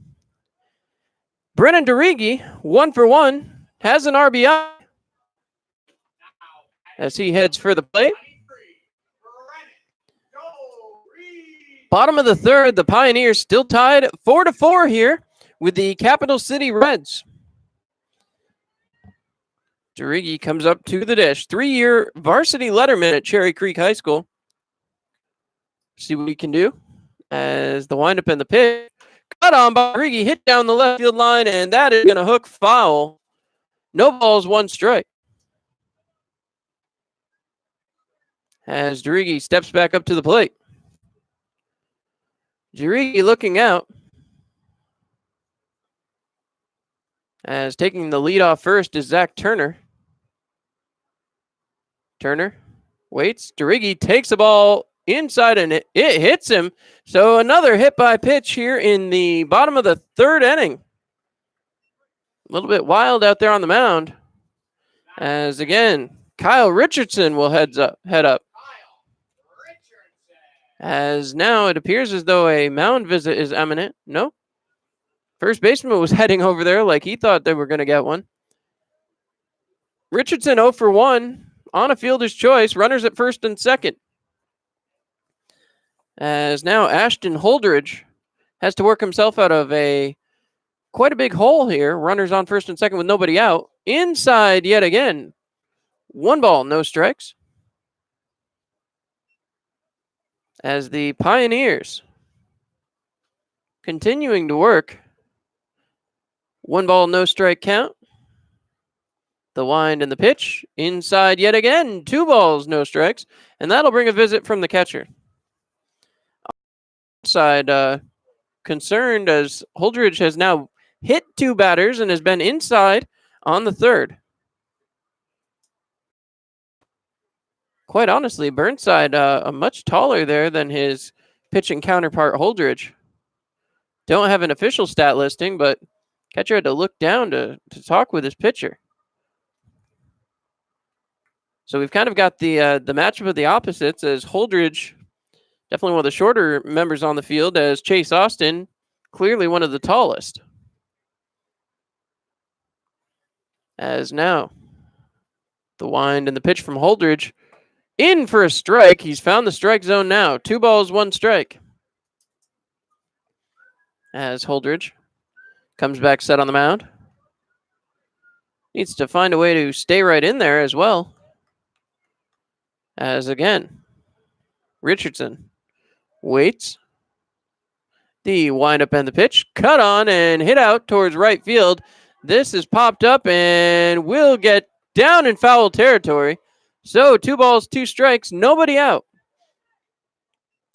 Brennan Jirigi, 1 for 1, has an RBI as he heads for the plate. Bottom of the third, the Pioneers still tied 4-4 here with the Capital City Reds. Jirigi comes up to the dish. 3-year varsity letterman at Cherry Creek High School. See what he can do as the windup and the pitch. Cut on by Jirigi, hit down the left field line, and that is going to hook foul. No balls, 1 strike. As Jirigi steps back up to the plate. Jirigi looking out. As taking the lead off first is Zach Turner. Turner waits. Jirigi takes the ball inside and it hits him. So another hit by pitch here in the bottom of the third inning. A little bit wild out there on the mound. As again, Kyle Richardson will head up. As now it appears as though a mound visit is imminent. No. First baseman was heading over there like he thought they were going to get one. Richardson 0 for 1 on a fielder's choice. Runners at first and second. As now Ashton Holdridge has to work himself out of quite a big hole here. Runners on first and second with nobody out. Inside yet again. 1 ball, no strikes. As the Pioneers continuing to work. 1 ball, no strike count. The wind and the pitch. Inside yet again. 2 balls, no strikes. And that'll bring a visit from the catcher. Side concerned as Holdridge has now hit 2 batters and has been inside on the third. Quite honestly, Burnside much taller there than his pitching counterpart Holdridge. Don't have an official stat listing, but catcher had to look down to talk with his pitcher. So we've kind of got the matchup of the opposites as Holdridge, definitely one of the shorter members on the field, as Chase Austin, clearly one of the tallest. As now, the wind and the pitch from Holdridge. In for a strike. He's found the strike zone now. 2 balls, 1 strike. As Holdridge comes back set on the mound. Needs to find a way to stay right in there as well. As again, Richardson waits. The windup and the pitch. Cut on and hit out towards right field. This is popped up and will get down in foul territory. So 2 balls, 2 strikes, nobody out.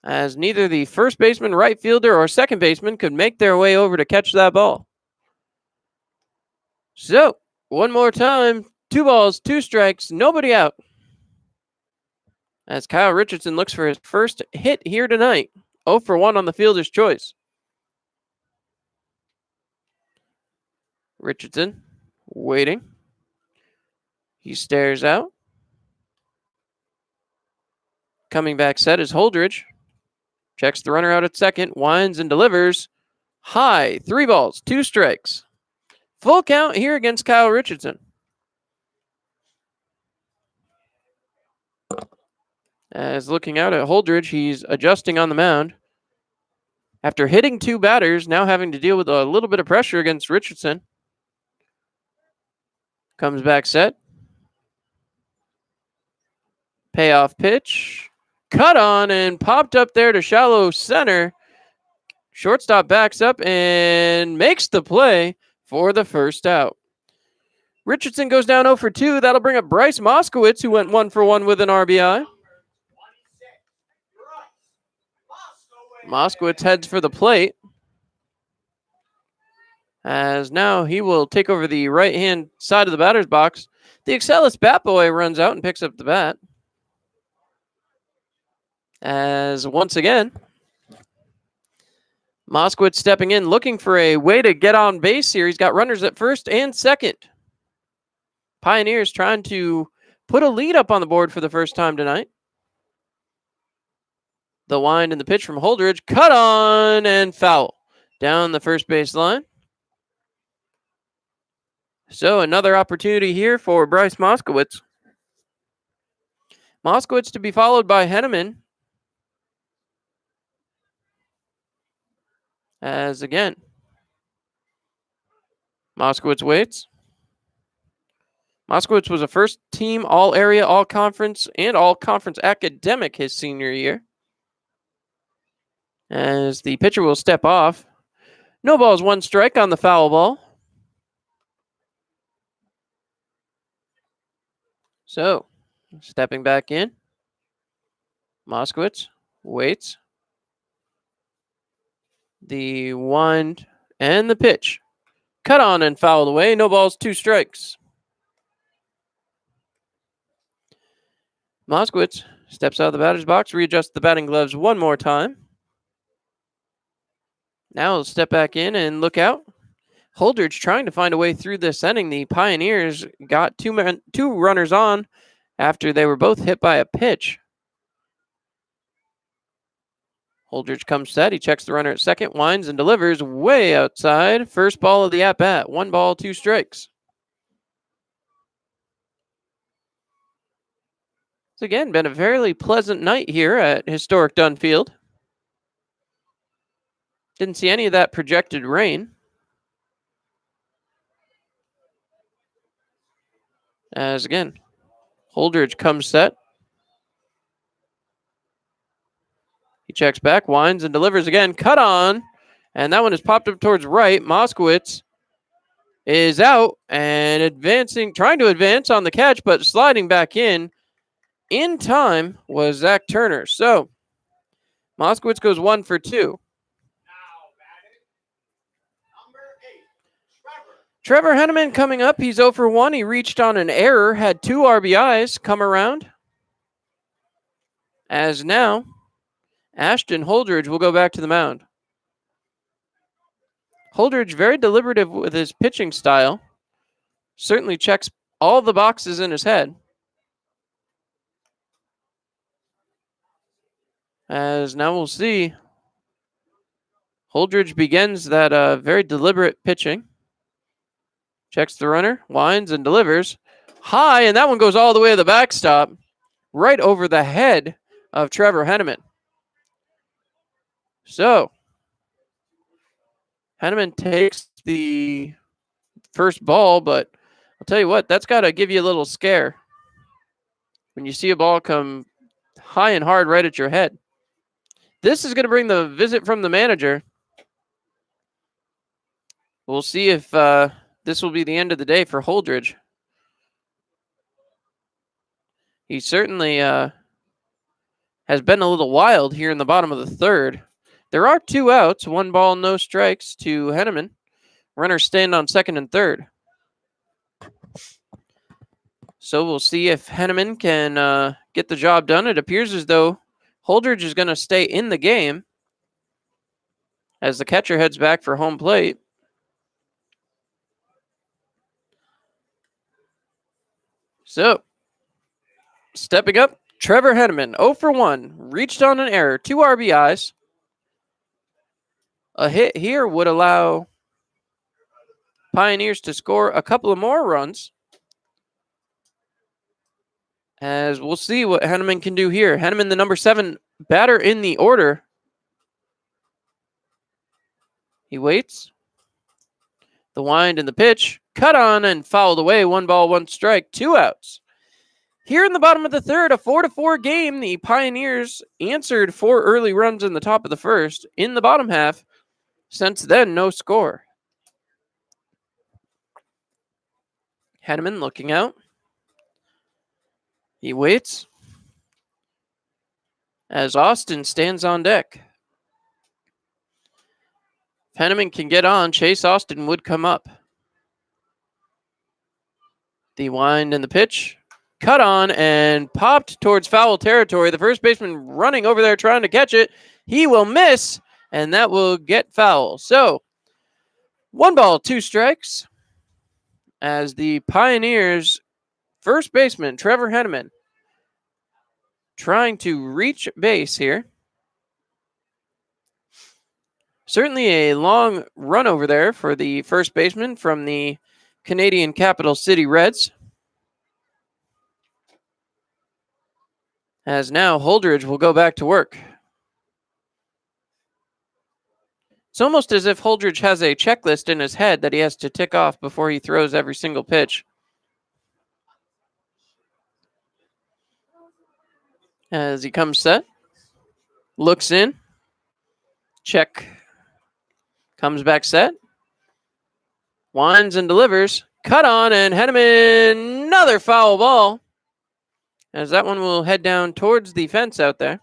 As neither the first baseman, right fielder, or second baseman could make their way over to catch that ball. So, one more time, 2 balls, 2 strikes, nobody out. As Kyle Richardson looks for his first hit here tonight. 0 for 1 on the fielder's choice. Richardson waiting. He stares out. Coming back set is Holdridge. Checks the runner out at second. Winds and delivers. High. 3 balls, 2 strikes. Full count here against Kyle Richardson. As looking out at Holdridge, he's adjusting on the mound. After hitting 2 batters, now having to deal with a little bit of pressure against Richardson. Comes back set. Payoff pitch. Cut on and popped up there to shallow center. Shortstop backs up and makes the play for the first out. Richardson goes down 0 for 2. That'll bring up Bryce Moskowitz, who went 1 for 1 with an RBI. Moskowitz heads for the plate. As now he will take over the right-hand side of the batter's box. The Excellus Bat Boy runs out and picks up the bat. As once again, Moskowitz stepping in, looking for a way to get on base here. He's got runners at first and second. Pioneers trying to put a lead up on the board for the first time tonight. The wind and the pitch from Holdridge. Cut on and foul down the first base line. So another opportunity here for Bryce Moskowitz. Moskowitz to be followed by Henneman. As again, Moskowitz waits. Moskowitz was a first-team All-Area, All-Conference, and All-Conference academic his senior year. As the pitcher will step off. No balls, one strike on the foul ball. So, stepping back in. Moskowitz waits. The wind and the pitch. Cut on and fouled away. No balls, two strikes. Moskowitz steps out of the batter's box, readjusts the batting gloves one more time. Now he'll step back in and look out. Holdridge trying to find a way through this inning. The Pioneers got two runners on after they were both hit by a pitch. Holdridge comes set. He checks the runner at second, winds and delivers way outside. First ball of the at-bat. 1 ball, 2 strikes. It's again been a fairly pleasant night here at historic Dunfield. Didn't see any of that projected rain. As again, Holdridge comes set. He checks back, winds, and delivers again. Cut on. And that one is popped up towards right. Moskowitz is out and advancing, trying to advance on the catch, but sliding back in time was Zach Turner. So, Moskowitz goes 1 for 2. Trevor Henneman coming up. He's 0 for 1. He reached on an error, had 2 RBIs come around. As now, Ashton Holdridge will go back to the mound. Holdridge very deliberative with his pitching style. Certainly checks all the boxes in his head. As now we'll see, Holdridge begins that very deliberate pitching. Checks the runner, winds, and delivers. High, and that one goes all the way to the backstop, right over the head of Trevor Henneman. So, Henneman takes the first ball, but I'll tell you what, that's got to give you a little scare when you see a ball come high and hard right at your head. This is going to bring the visit from the manager. We'll see if this will be the end of the day for Holdridge. He certainly has been a little wild here in the bottom of the third. There are 2 outs, 1 ball, no strikes to Henneman. Runners stand on second and third. So we'll see if Henneman can get the job done. It appears as though Holdridge is going to stay in the game as the catcher heads back for home plate. So, stepping up, Trevor Henneman, 0 for 1, reached on an error, 2 RBIs. A hit here would allow Pioneers to score a couple of more runs. As we'll see what Henneman can do here. Henneman, the number 7 batter in the order. He waits. The wind and the pitch. Cut on and fouled away. 1 ball, 1 strike, 2 outs. Here in the bottom of the third, a 4-4 game. The Pioneers answered 4 early runs in the top of the first. In the bottom half, since then, no score. Henneman looking out. He waits as Austin stands on deck. If Henneman can get on, Chase Austin would come up. The wind and the pitch. Cut on and popped towards foul territory. The first baseman running over there trying to catch it. He will miss, and that will get foul. So, 1 ball, 2 strikes. As the Pioneers' first baseman, Trevor Henneman, trying to reach base here. Certainly a long run over there for the first baseman from the Canadian Capital City Reds. As now Holdridge will go back to work. It's almost as if Holdridge has a checklist in his head that he has to tick off before he throws every single pitch. As he comes set, looks in, check, comes back set, winds and delivers, cut on, and Henneman, another foul ball. As that one will head down towards the fence out there.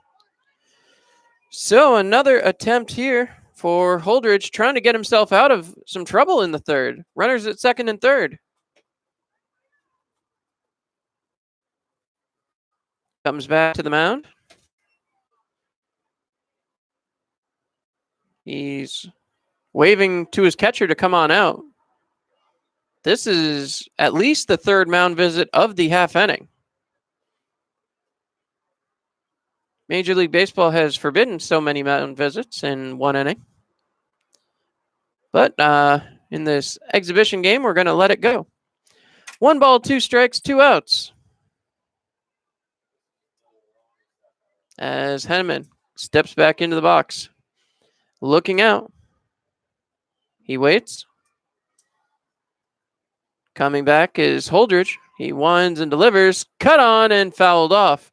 So another attempt here for Holdridge, trying to get himself out of some trouble in the third. Runners at second and third. Comes back to the mound. He's waving to his catcher to come on out. This is at least the third mound visit of the half inning. Major League Baseball has forbidden so many mound visits in one inning. But in this exhibition game, we're going to let it go. 1 ball, 2 strikes, 2 outs. As Henneman steps back into the box, looking out. He waits. Coming back is Holdridge. He winds and delivers. Cut on and fouled off.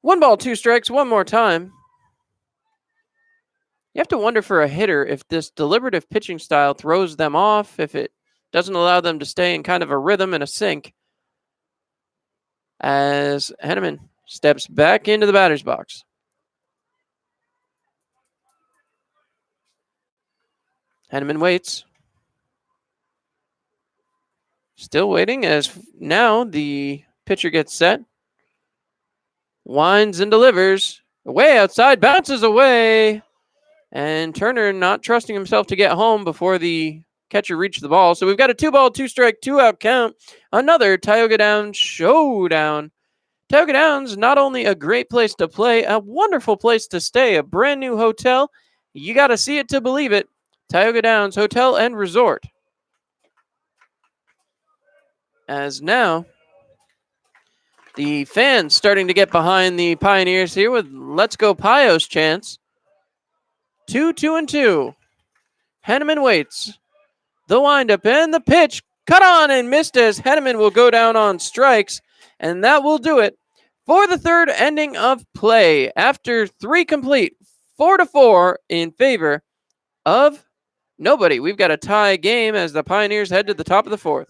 1 ball, 2 strikes, one more time. You have to wonder for a hitter if this deliberative pitching style throws them off, if it doesn't allow them to stay in kind of a rhythm and a sync. As Henneman steps back into the batter's box. Henneman waits. Still waiting as now the pitcher gets set. Winds and delivers. Way outside, bounces away. And Turner not trusting himself to get home before the catcher reached the ball. So we've got a 2 ball, 2 strike, 2 out count. Another Tioga Downs showdown. Tioga Downs, not only a great place to play, a wonderful place to stay, a brand new hotel. You got to see it to believe it. Tioga Downs Hotel and Resort. As now, the fans starting to get behind the Pioneers here with Let's Go Pios chants. 2-2-2. Henneman waits. The windup and the pitch. Cut on and missed as Henneman will go down on strikes. And that will do it for the third ending of play. After 3 complete, 4-4 in favor of nobody. We've got a tie game as the Pioneers head to the top of the 4th.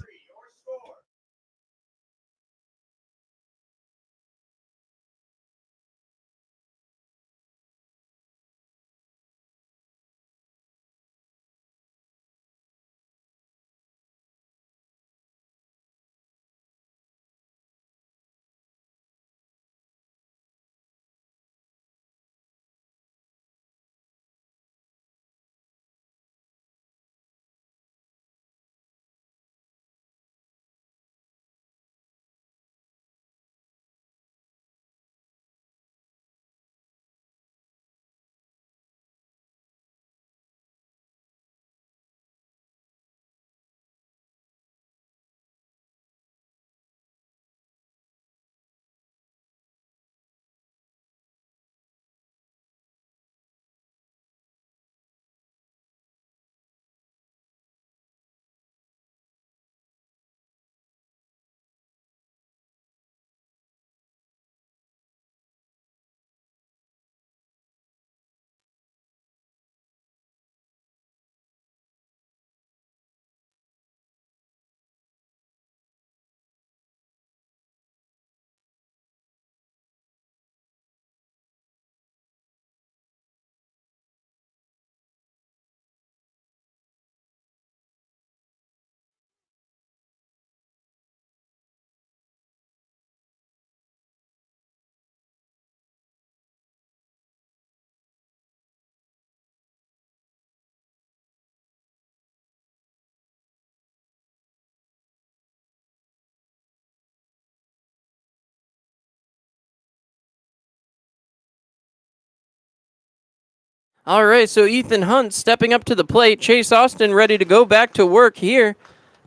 All right, so Ethan Hunt stepping up to the plate. Chase Austin ready to go back to work here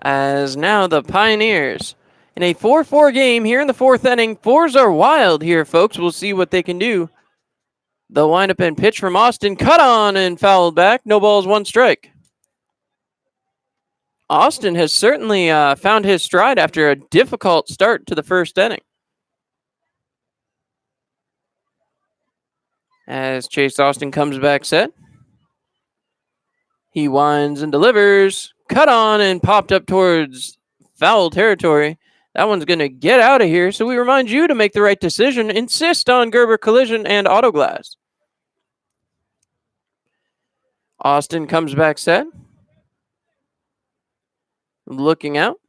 as now the Pioneers in a 4-4 game here in the fourth inning. Fours are wild here, folks. We'll see what they can do. The windup and pitch from Austin, cut on and fouled back. No balls, one strike. Austin has certainly found his stride after a difficult start to the first inning. As Chase Austin comes back set, he winds and delivers. Cut on and popped up towards foul territory. That one's going to get out of here, so we remind you to make the right decision. Insist on Gerber Collision and Auto Glass. Austin comes back set. Looking out.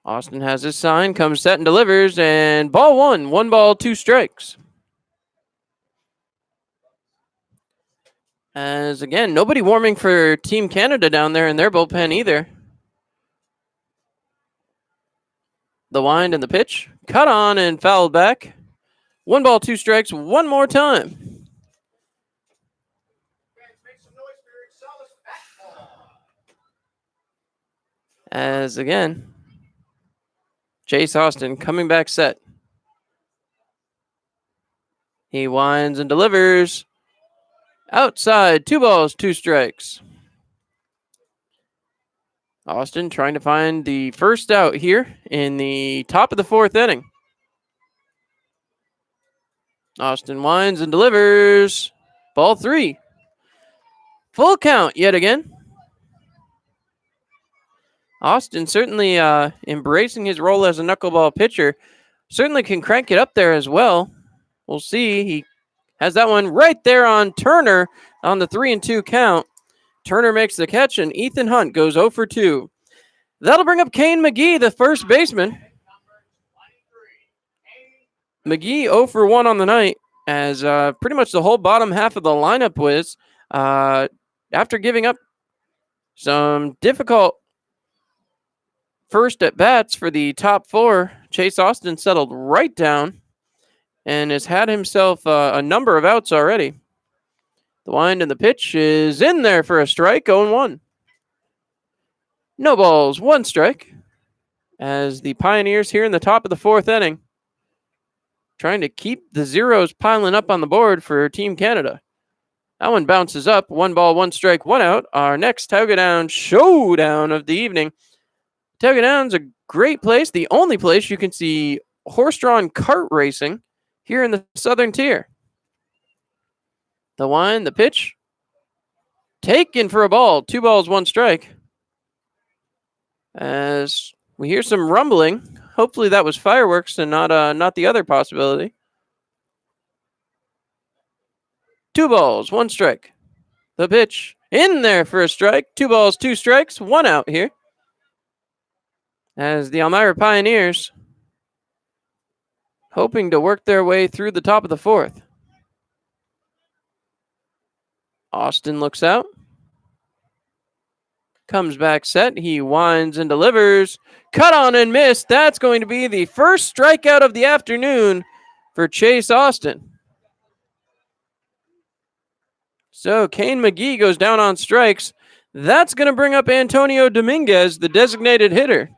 Austin has his sign, comes set and delivers, and ball one. 1 ball, 2 strikes. As again, nobody warming for Team Canada down there in their bullpen either. The wind and the pitch. Cut on and fouled back. 1 ball, 2 strikes one more time. As again, Chase Austin coming back set. He winds and delivers. Outside, 2 balls, 2 strikes. Austin trying to find the first out here in the top of the fourth inning. Austin winds and delivers. Ball 3. Full count yet again. Austin certainly embracing his role as a knuckleball pitcher. Certainly can crank it up there as well. We'll see. He has that one right there on Turner on the 3-2 count. Turner makes the catch, and Ethan Hunt goes 0 for 2. That'll bring up Kane McGee, the first baseman. McGee 0 for 1 on the night, as pretty much the whole bottom half of the lineup was after giving up some difficult first at bats for the top 4. Chase Austin settled right down and has had himself a number of outs already. The wind and the pitch is in there for a strike, 0-1. No balls, 1 strike. As the Pioneers here in the top of the fourth inning, trying to keep the zeros piling up on the board for Team Canada. That one bounces up, 1 ball, 1 strike, 1 out. Our next Tauga Down showdown of the evening. Tauga Down's a great place, the only place you can see horse-drawn kart racing here in the southern tier. The wind, the pitch, taken for a ball, 2 balls, 1 strike. As we hear some rumbling, hopefully that was fireworks and not the other possibility. 2 balls, 1 strike. The pitch in there for a strike, 2 balls, 2 strikes, 1 out here. As the Elmira Pioneers hoping to work their way through the top of the fourth. Austin looks out. Comes back set. He winds and delivers. Cut on and missed. That's going to be the first strikeout of the afternoon for Chase Austin. So Kane McGee goes down on strikes. That's going to bring up Antonio Dominguez, the designated hitter.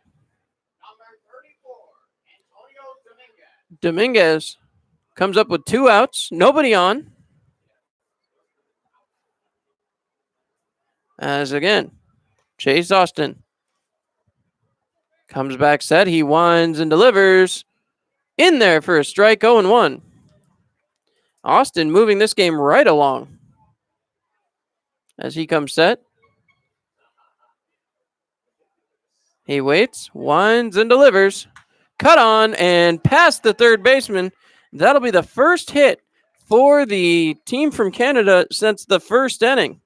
Dominguez comes up with 2 outs. Nobody on. As again, Chase Austin comes back set. He winds and delivers. In there for a strike, 0-1. Austin moving this game right along. As he comes set. He waits, winds, and delivers. Cut on and past the third baseman. That'll be the first hit for the team from Canada since the first inning.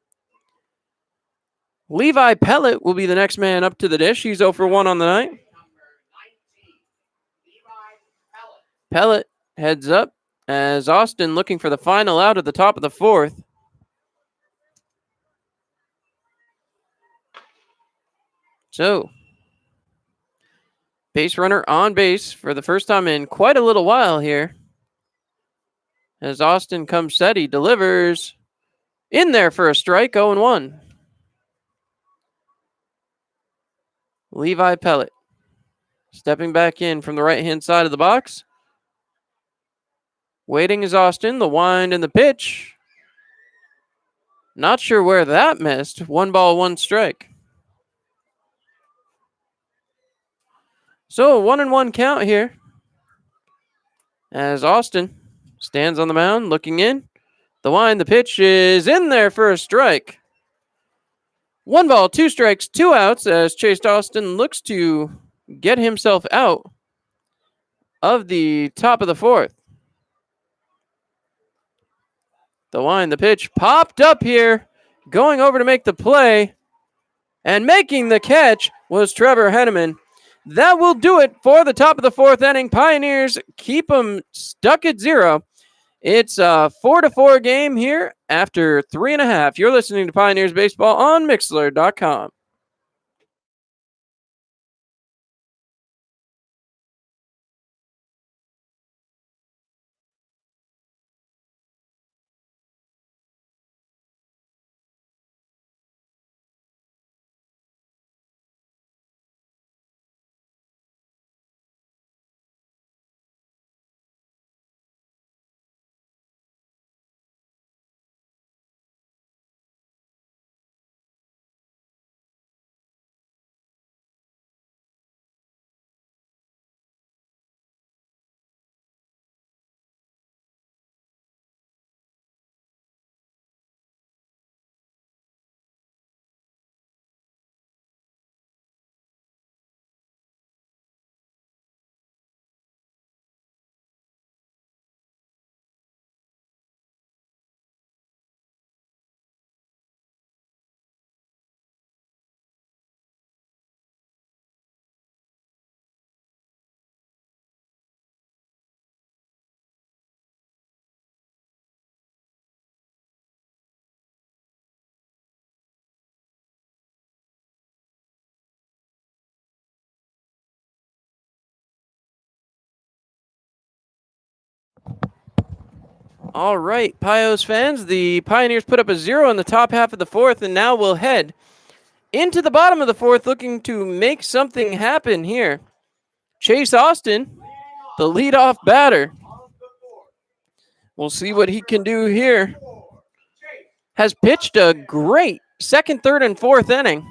Levi Pellet will be the next man up to the dish. He's 0 for 1 on the night. Pellet heads up as Austin looking for the final out at the top of the fourth. So, base runner on base for the first time in quite a little while here. As Austin comes set, he delivers. In there for a strike, 0-1. Levi Pellet stepping back in from the right-hand side of the box. Waiting is Austin. The wind and the pitch. Not sure where that missed. 1 ball, 1 strike. So a 1-1 count here. As Austin stands on the mound looking in. The wind, the pitch is in there for a strike. 1 ball, 2 strikes, 2 outs as Chase Austin looks to get himself out of the top of the 4th. The wind, the pitch popped up here. Going over to make the play. And making the catch was Trevor Henneman. That will do it for the top of the 4th inning. Pioneers keep them stuck at 0. It's a 4-4 game here after 3.5. You're listening to Pioneers Baseball on Mixlr.com. All right, Pios fans, the Pioneers put up a 0 in the top half of the 4th, and now we'll head into the bottom of the 4th looking to make something happen here. Chase Austin, the leadoff batter. We'll see what he can do here. Has pitched a great 2nd, 3rd, and 4th inning.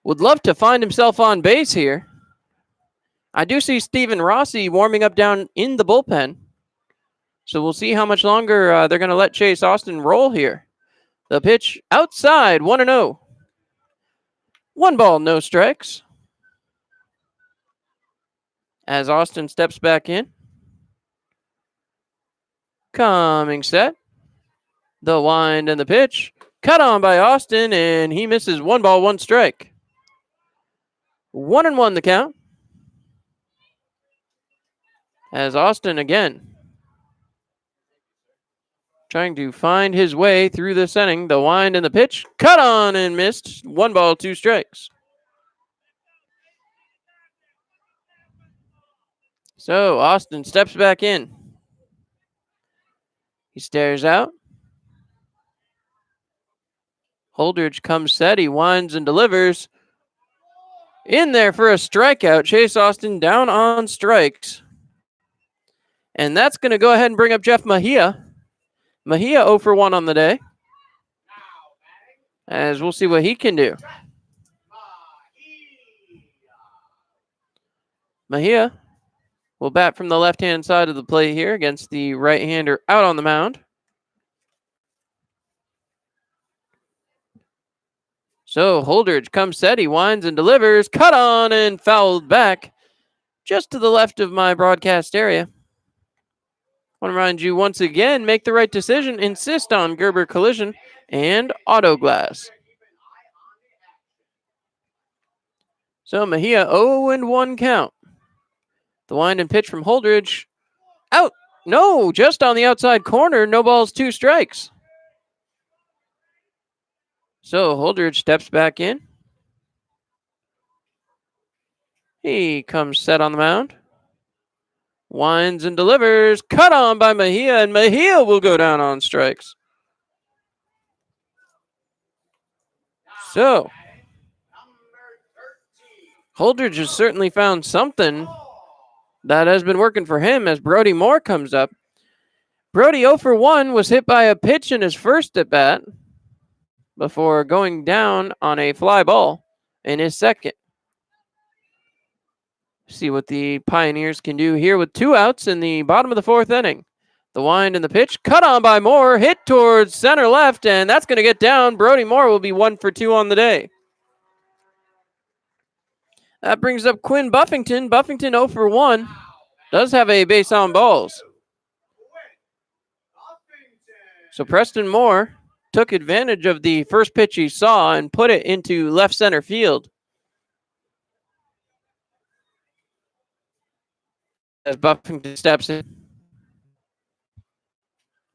Would love to find himself on base here. I do see Steven Rossi warming up down in the bullpen. So we'll see how much longer they're going to let Chase Austin roll here. The pitch outside, 1-0. 1 ball, no strikes. As Austin steps back in. Coming set. The wind and the pitch. Cut on by Austin, and he misses 1 ball, 1 strike. 1-1 the count. As Austin again trying to find his way through this inning. The wind and the pitch. Cut on and missed. 1 ball, 2 strikes. So Austin steps back in. He stares out. Holdridge comes set. He winds and delivers. In there for a strikeout. Chase Austin down on strikes. And that's going to go ahead and bring up Jeff Mejia. Mejia 0 for 1 on the day. As we'll see what he can do. Mejia will bat from the left-hand side of the plate here against the right-hander out on the mound. So Holdridge comes set. He winds and delivers. Cut on and fouled back just to the left of my broadcast area. I want to remind you once again, make the right decision. Insist on Gerber Collision and Auto Glass. So Mejia 0-1 count. The wind and pitch from Holdridge. Out. No, just on the outside corner. No balls, 2 strikes. So Holdridge steps back in. He comes set on the mound. Winds and delivers. Cut on by Mejia, and Mejia will go down on strikes. So, Holdridge has certainly found something that has been working for him as Brody Moore comes up. Brody 0 for 1 was hit by a pitch in his first at bat before going down on a fly ball in his second. See what the Pioneers can do here with 2 outs in the bottom of the 4th inning. The wind and the pitch, cut on by Moore, hit towards center left, and that's going to get down. Brody Moore will be 1 for 2 on the day. That brings up Quinn Buffington. Buffington 0 for 1. Does have a base on balls. So Preston Moore took advantage of the first pitch he saw and put it into left center field. As Buffington steps in,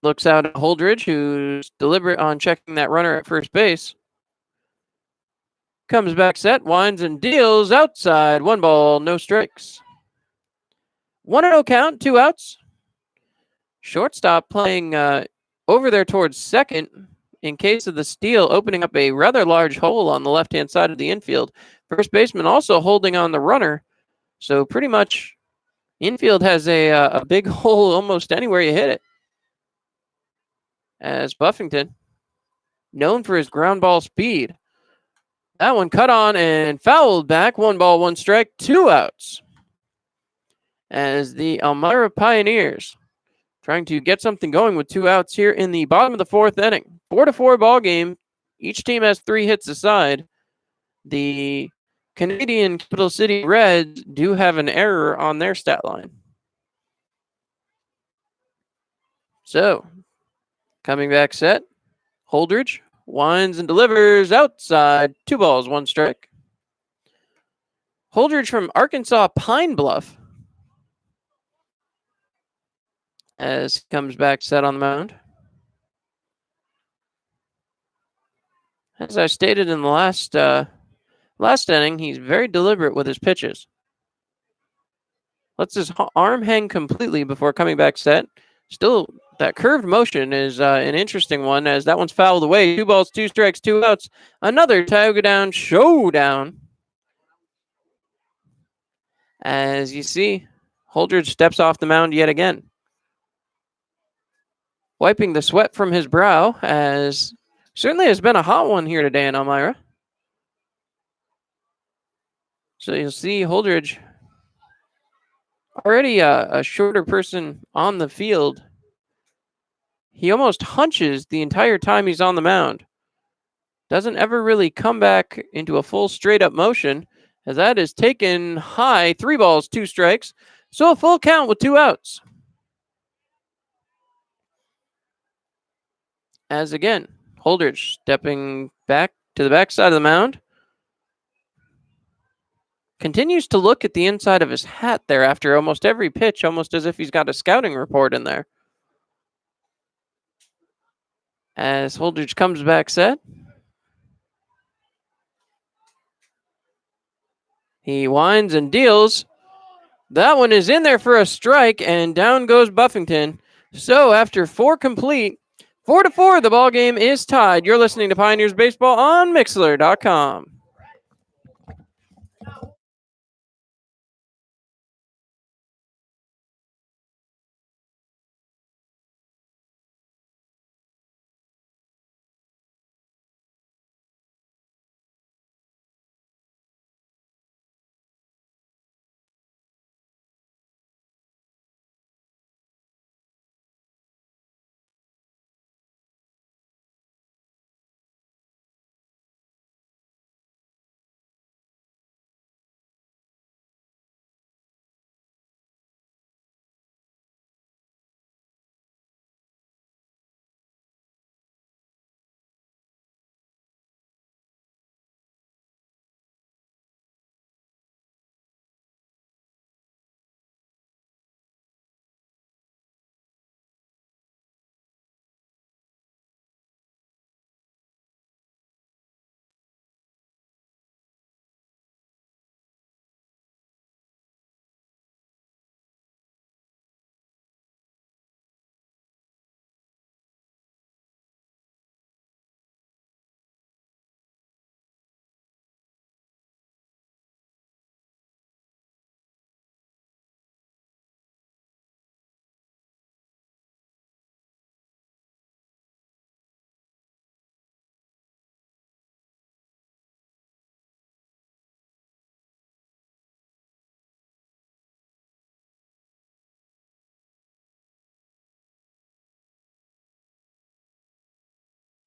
looks out at Holdridge, who's deliberate on checking that runner at first base. Comes back set, winds and deals outside. 1 ball, no strikes. 1-0 count, 2 outs. Shortstop playing over there towards second in case of the steal, opening up a rather large hole on the left-hand side of the infield. First baseman also holding on the runner. So pretty much infield has a big hole almost anywhere you hit it. As Buffington, known for his ground ball speed. That one cut on and fouled back. 1 ball, 1 strike, 2 outs. As the Elmira Pioneers trying to get something going with 2 outs here in the bottom of the 4th inning. 4-4 ball game. Each team has 3 hits aside. The Canadian Capital City Reds do have an error on their stat line. So, coming back set, Holdridge winds and delivers outside. 2 balls, 1 strike. Holdridge from Arkansas Pine Bluff. As he comes back set on the mound. As I stated in the last inning, he's very deliberate with his pitches. Lets his arm hang completely before coming back set. Still, that curved motion is an interesting one, as that one's fouled away. 2 balls, 2 strikes, 2 outs. Another Tioga Down showdown. As you see, Holdridge steps off the mound yet again. Wiping the sweat from his brow, as certainly has been a hot one here today in Elmira. So you'll see Holdridge, already a shorter person on the field. He almost hunches the entire time he's on the mound. Doesn't ever really come back into a full straight up motion, as that is taken high. 3 balls, 2 strikes. So a full count with 2 outs. As again, Holdridge stepping back to the backside of the mound. Continues to look at the inside of his hat there after almost every pitch, almost as if he's got a scouting report in there. As Holdridge comes back set. He winds and deals. That one is in there for a strike, and down goes Buffington. So after 4 complete, 4-4, the ball game is tied. You're listening to Pioneers Baseball on Mixlr.com.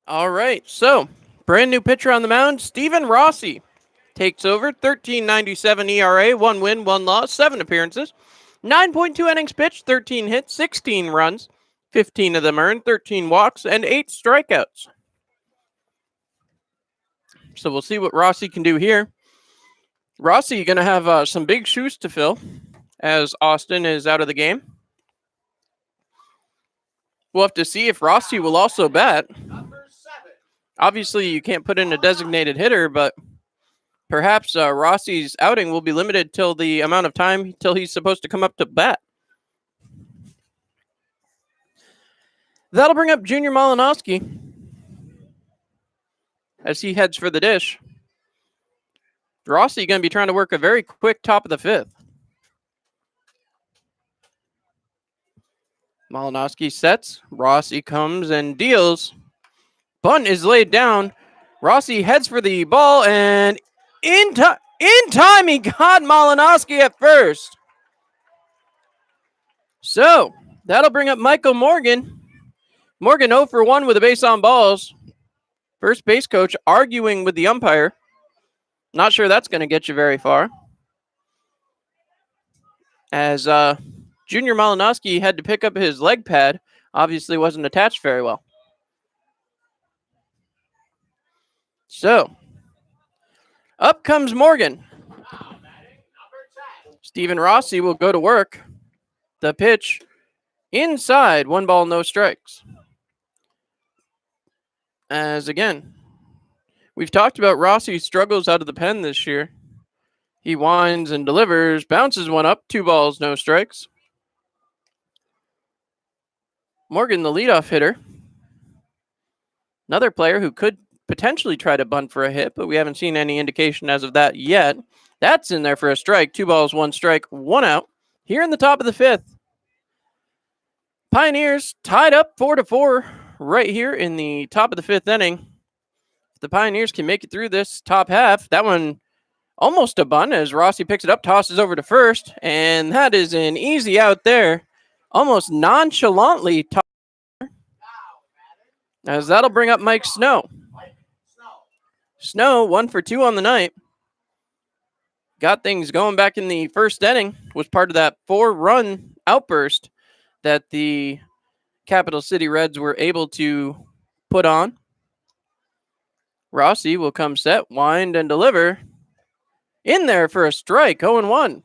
All right, so brand new pitcher on the mound, Steven Rossi takes over. 13.97 ERA, 1 win, 1 loss, 7 appearances, 9.2 innings pitched, 13 hits, 16 runs, 15 of them earned, 13 walks, and 8 strikeouts. So we'll see what Rossi can do here. Rossi going to have some big shoes to fill as Austin is out of the game. We'll have to see if Rossi will also bat. Obviously, you can't put in a designated hitter, but perhaps Rossi's outing will be limited till the amount of time till he's supposed to come up to bat. That'll bring up Junior Malinowski as he heads for the dish. Rossi going to be trying to work a very quick top of the fifth. Malinowski sets. Rossi comes and deals. Bunt is laid down. Rossi heads for the ball, and in time he got Malinowski at first. So that'll bring up Michael Morgan. Morgan 0 for 1 with a base on balls. First base coach arguing with the umpire. Not sure that's going to get you very far. As Junior Malinowski had to pick up his leg pad. Obviously wasn't attached very well. So, up comes Morgan. Steven Rossi will go to work. The pitch inside, 1 ball, no strikes. As again, we've talked about Rossi's struggles out of the pen this year. He winds and delivers, bounces one up, 2 balls, no strikes. Morgan, the leadoff hitter. Another player who could potentially try to bunt for a hit, but we haven't seen any indication as of that yet. That's in there for a strike. 2 balls, 1 strike, 1 out. Here in the top of the fifth. Pioneers tied up 4-4 right here in the top of the fifth inning. If the Pioneers can make it through this top half, that one almost a bunt as Rossi picks it up, tosses over to first, and that is an easy out there. Almost nonchalantly as that'll bring up Mike Snow. Snow, 1 for 2 on the night. Got things going back in the first inning. Was part of that 4-run outburst that the Capital City Reds were able to put on. Rossi will come set, wind, and deliver. In there for a strike, 0-1.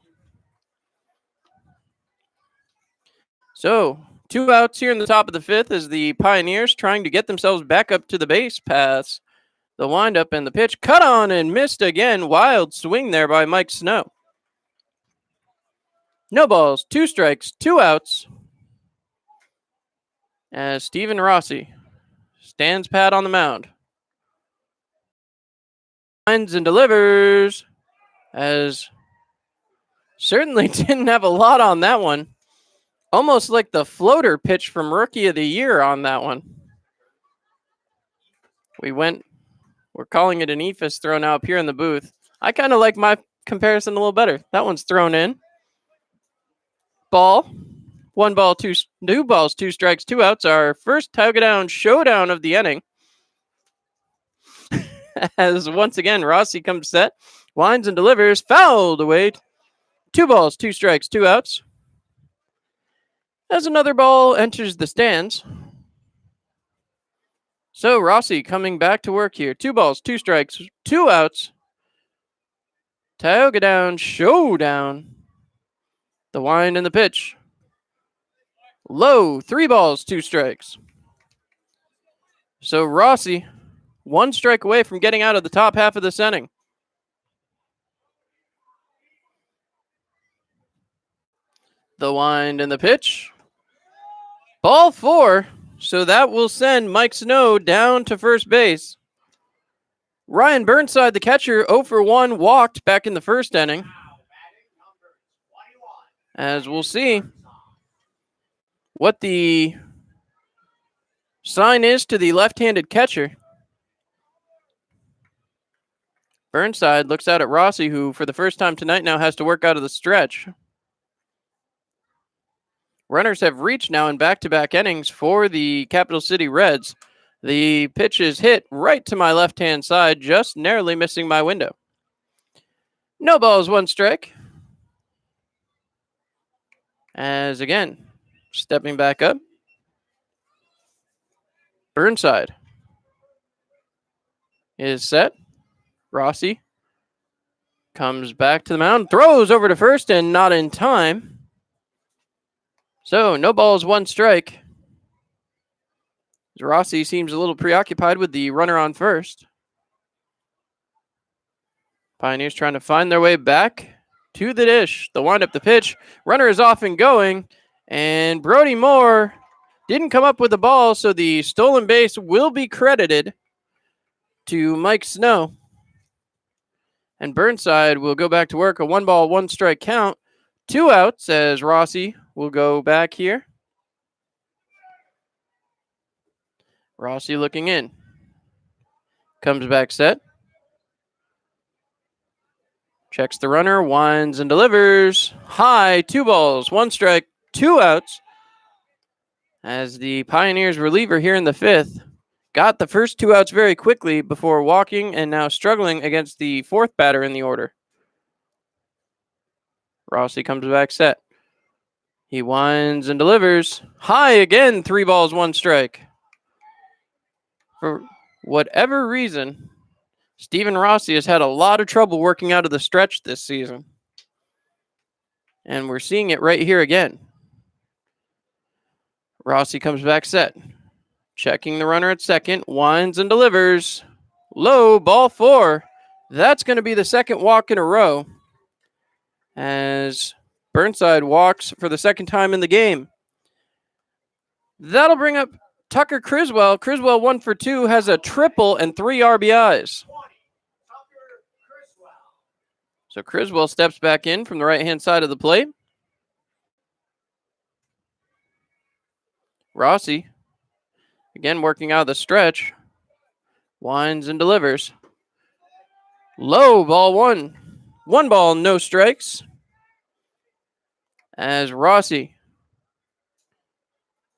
So, 2 outs here in the top of the fifth as the Pioneers trying to get themselves back up to the base paths. The windup and the pitch cut on and missed again. Wild swing there by Mike Snow. No balls, 2 strikes, 2 outs. As Steven Rossi stands pat on the mound. Winds and delivers. As certainly didn't have a lot on that one. Almost like the floater pitch from Rookie of the Year on that one. We're calling it an eephus throw now up here in the booth. I kind of like my comparison a little better. That one's thrown in. Ball. 1 ball, 2 balls, 2 strikes, 2 outs. Our first Tioga Down showdown of the inning. As once again, Rossi comes set, winds and delivers, fouled away. 2 balls, 2 strikes, 2 outs. As another ball enters the stands. So Rossi coming back to work here. 2 balls, 2 strikes, 2 outs. Tioga Down showdown. The wind and the pitch. Low, 3 balls, 2 strikes. So Rossi, 1 strike away from getting out of the top half of this inning. The wind and the pitch. Ball 4. So that will send Mike Snow down to first base. Ryan Burnside, the catcher, 0 for 1, walked back in the first inning. As we'll see what the sign is to the left-handed catcher. Burnside looks out at Rossi, who for the first time tonight now has to work out of the stretch. Runners have reached now in back-to-back innings for the Capital City Reds. The pitch is hit right to my left-hand side, just narrowly missing my window. No balls, 1 strike. As again, stepping back up, Burnside is set. Rossi comes back to the mound, throws over to first and not in time. So no balls, 1 strike. Rossi seems a little preoccupied with the runner on first. Pioneers trying to find their way back to the dish. The wind up the pitch. Runner is off and going. And Brody Moore didn't come up with the ball, so the stolen base will be credited to Mike Snow. And Burnside will go back to work. A 1 ball, 1 strike count. 2 outs as Rossi will go back here. Rossi looking in. Comes back set. Checks the runner, winds and delivers. High, 2 balls, 1 strike, 2 outs. As the Pioneers reliever here in the 5th got the first 2 outs very quickly before walking and now struggling against the 4th batter in the order. Rossi comes back set. He winds and delivers. High again, 3 balls, 1 strike. For whatever reason, Steven Rossi has had a lot of trouble working out of the stretch this season. And we're seeing it right here again. Rossi comes back set. Checking the runner at second. Winds and delivers. Low, ball 4. That's going to be the second walk in a row. As Burnside walks for the second time in the game. That'll bring up Tucker Criswell. Criswell 1 for 2 has a triple and 3 RBIs. So Criswell steps back in from the right-hand side of the plate. Rossi, again working out of the stretch, winds and delivers. Low, ball 1. 1 ball, no strikes. As Rossi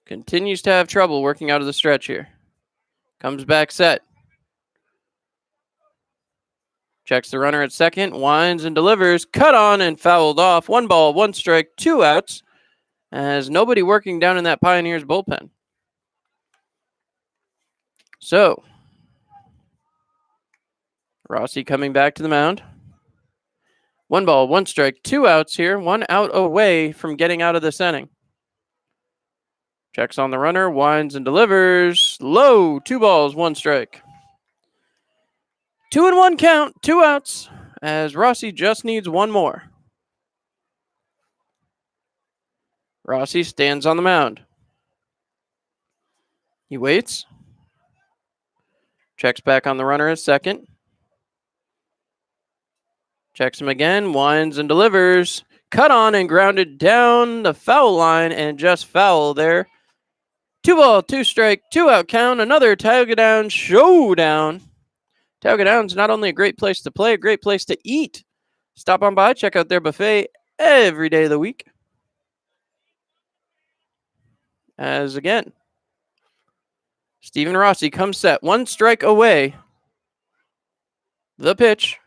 continues to have trouble working out of the stretch here. Comes back set. Checks the runner at second, winds and delivers. Cut on and fouled off. 1 ball, 1 strike, 2 outs. As nobody working down in that Pioneers bullpen. So, Rossi coming back to the mound. 1 ball, 1 strike, 2 outs here. 1 out away from getting out of this inning. Checks on the runner, winds and delivers. Low, 2 balls, 1 strike. 2-1 count, 2 outs, as Rossi just needs 1 more. Rossi stands on the mound. He waits. Checks back on the runner at second. Checks him again, winds and delivers. Cut on and grounded down the foul line and just foul there. 2 ball, 2 strike, 2 out count. Another Tioga Downs showdown. Tioga Downs, not only a great place to play, a great place to eat. Stop on by, check out their buffet every day of the week. As again, Steven Rossi comes set, 1 strike away. The pitch,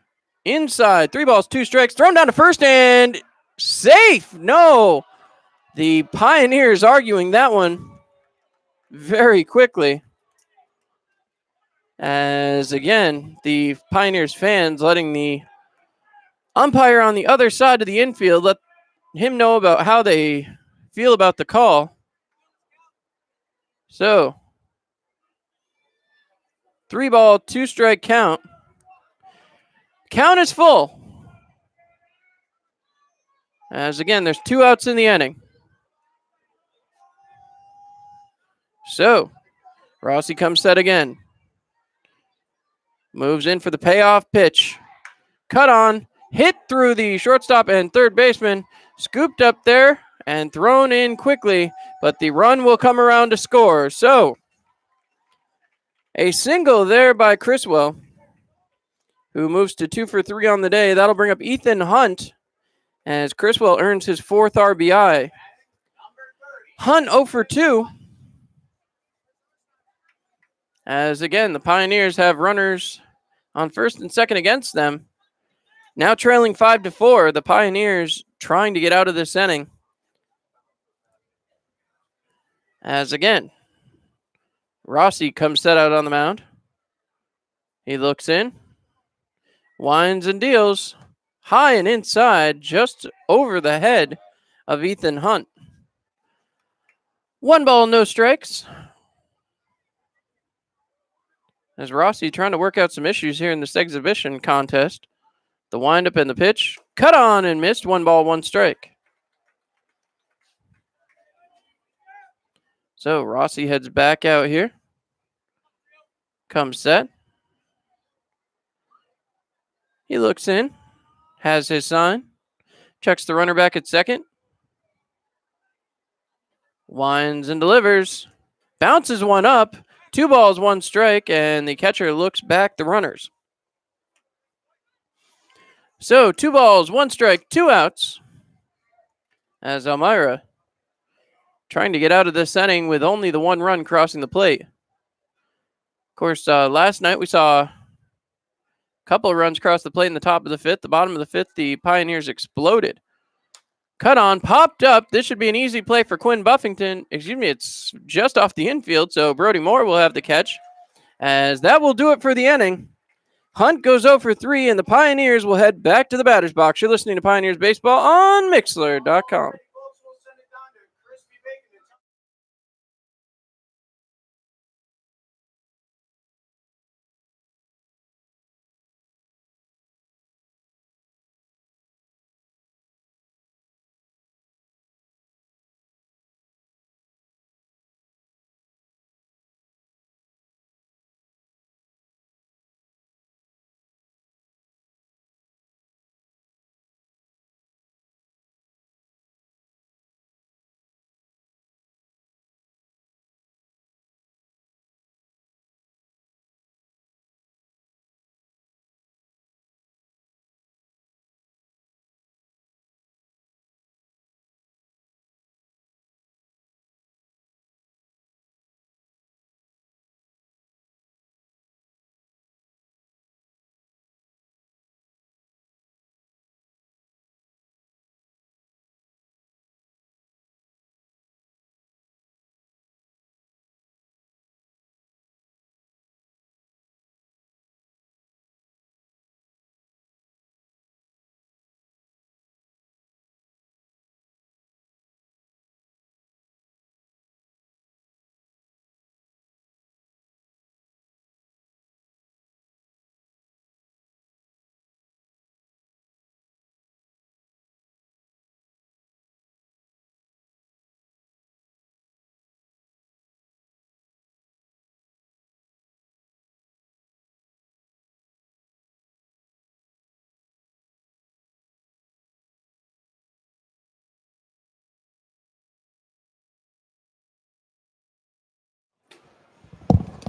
inside, 3 balls, 2 strikes, thrown down to first and safe. No, the Pioneers arguing that one very quickly. As again, the Pioneers fans letting the umpire on the other side of the infield let him know about how they feel about the call. So, 3 ball, 2 strike count. Count is full. As again, there's 2 outs in the inning. So, Rossi comes set again. Moves in for the payoff pitch. Cut on, hit through the shortstop and third baseman. Scooped up there and thrown in quickly, but the run will come around to score. So, a single there by Criswell, who moves to 2 for 3 on the day. That'll bring up Ethan Hunt as Criswell earns his 4th RBI. Hunt 0 for 2. As again, the Pioneers have runners on first and second against them. Now trailing 5-4, the Pioneers trying to get out of this inning. As again, Rossi comes set out on the mound. He looks in, winds and deals high and inside, just over the head of Ethan Hunt. 1 ball, no strikes. As Rossi trying to work out some issues here in this exhibition contest. The windup and the pitch, cut on and missed. 1 ball, 1 strike. So Rossi heads back out here. Comes set. He looks in, has his sign, checks the runner back at second. Winds and delivers. Bounces one up. 2 balls, 1 strike, and the catcher looks back the runners. So 2 balls, 1 strike, 2 outs. As Elmira trying to get out of this inning with only the 1 run crossing the plate. Of course, last night we saw a couple of runs cross the plate in the top of the 5th. The bottom of the 5th, the Pioneers exploded. Cut on, popped up. This should be an easy play for Quinn Buffington. Excuse me, it's just off the infield, so Brody Moore will have the catch. As that will do it for the inning. Hunt goes 0 for 3, and the Pioneers will head back to the batter's box. You're listening to Pioneers Baseball on Mixlr.com.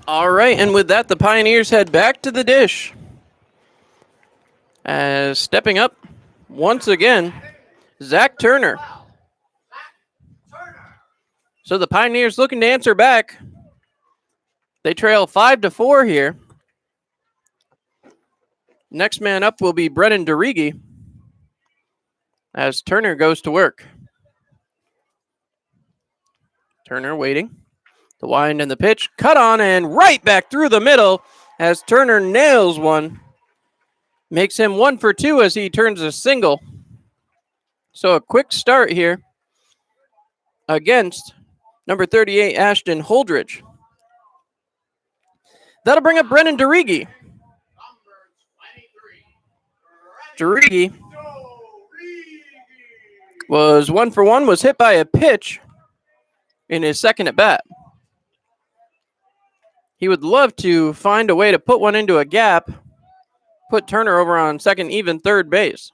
All right, and with that, the Pioneers head back to the dish. As stepping up, once again, Zach Turner. So the Pioneers looking to answer back. They trail 5-4 here. Next man up will be Brennan DeRigi as Turner goes to work. Turner waiting. The wind and the pitch. Cut on and right back through the middle as Turner nails one. Makes him 1 for 2 as he turns a single. So a quick start here against number 38, Ashton Holdridge. That'll bring up Brennan DeRigi. DeRigi was 1 for 1, was hit by a pitch in his second at bat. He would love to find a way to put one into a gap, put Turner over on second, even third base.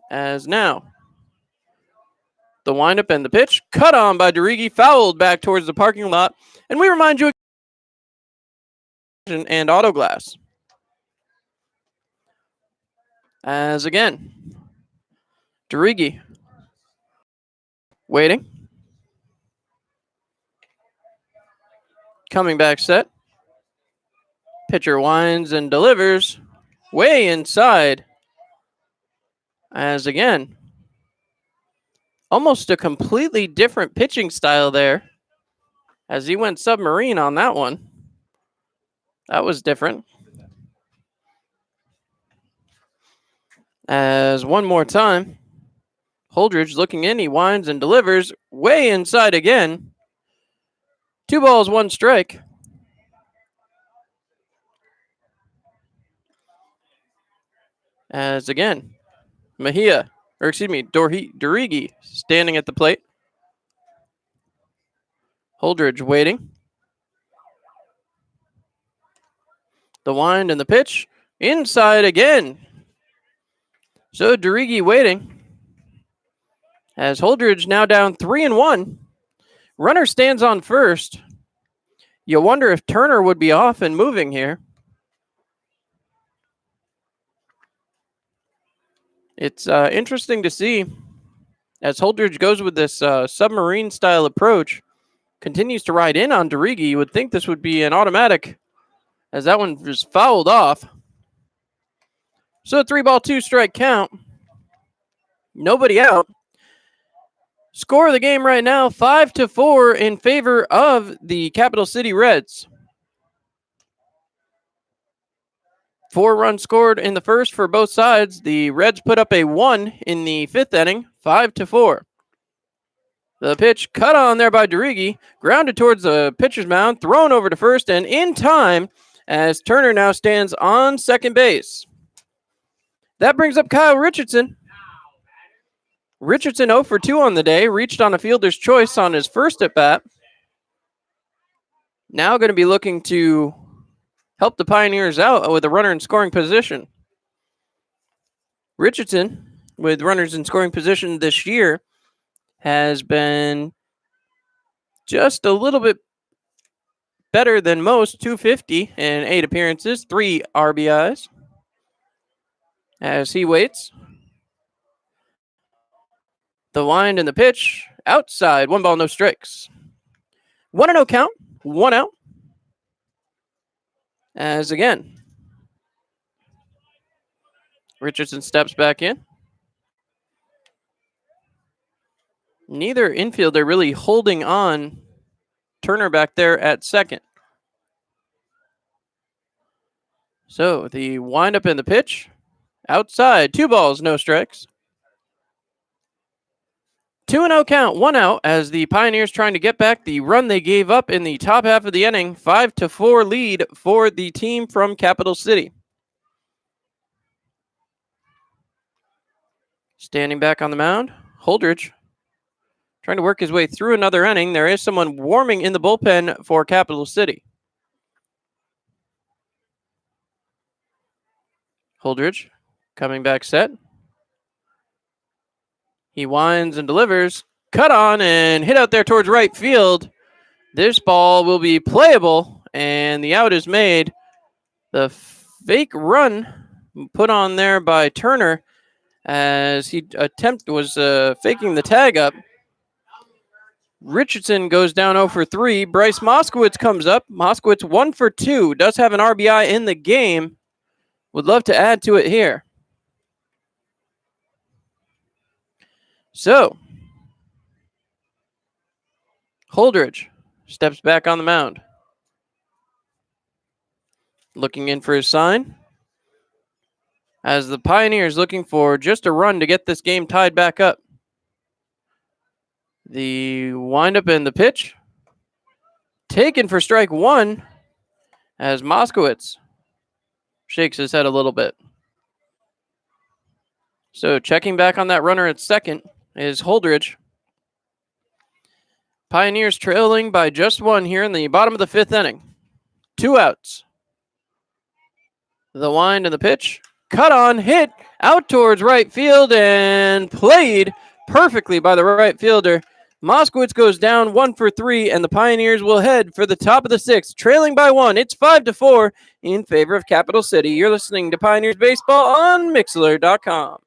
As now, the windup and the pitch, cut on by DeRigi, fouled back towards the parking lot. And we remind you and auto glass. As again, DeRigi waiting. Coming back set. Pitcher winds and delivers way inside. As again, almost a completely different pitching style there. As he went submarine on that one. That was different. As one more time, Holdridge looking in, he winds and delivers way inside again. 2 balls, 1 strike. As again, Dorigi standing at the plate. Holdridge waiting. The wind and the pitch. Inside again. So Dorigi waiting. As Holdridge now down 3-1. Runner stands on first. You wonder if Turner would be off and moving here. It's interesting to see as Holdridge goes with this submarine style approach. Continues to ride in on Dorigi. You would think this would be an automatic, as that one was fouled off. So a 3 ball, 2 strike count. Nobody out. Score of the game right now, 5-4 in favor of the Capital City Reds. 4 runs scored in the first for both sides. The Reds put up a 1 in the 5th inning, 5-4. The pitch cut on there by Dorigi, grounded towards the pitcher's mound, thrown over to first, and in time as Turner now stands on second base. That brings up Kyle Richardson. Richardson 0 for 2 on the day, reached on a fielder's choice on his first at-bat. Now going to be looking to help the Pioneers out with a runner in scoring position. Richardson, with runners in scoring position this year, has been just a little bit better than most, 250 in 8 appearances, 3 RBIs. As he waits. The wind and the pitch, outside, 1 ball, no strikes. 1-0 count, 1 out. As again, Richardson steps back in. Neither infielder really holding on Turner back there at second. So the windup and the pitch, outside, 2 balls, no strikes. 2-0 count, 1 out as the Pioneers trying to get back the run they gave up in the top half of the inning. 5-4 lead for the team from Capital City. Standing back on the mound, Holdridge trying to work his way through another inning. There is someone warming in the bullpen for Capital City. Holdridge coming back set. He winds and delivers. Cut on and hit out there towards right field. This ball will be playable, and the out is made. The fake run put on there by Turner as he was faking the tag up. Richardson goes down 0 for 3. Bryce Moskowitz comes up. Moskowitz 1 for 2. Does have an RBI in the game. Would love to add to it here. So, Holdridge steps back on the mound. Looking in for his sign. As the Pioneers looking for just a run to get this game tied back up. The windup and the pitch. Taken for strike 1 as Moskowitz shakes his head a little bit. So checking back on that runner at second is Holdridge. Pioneers trailing by just 1 here in the bottom of the 5th inning. 2 outs. The wind and the pitch. Cut on, hit out towards right field and played perfectly by the right fielder. Moskowitz goes down 1 for 3, and the Pioneers will head for the top of the 6th, trailing by 1. It's 5-4 in favor of Capital City. You're listening to Pioneers Baseball on Mixlr.com.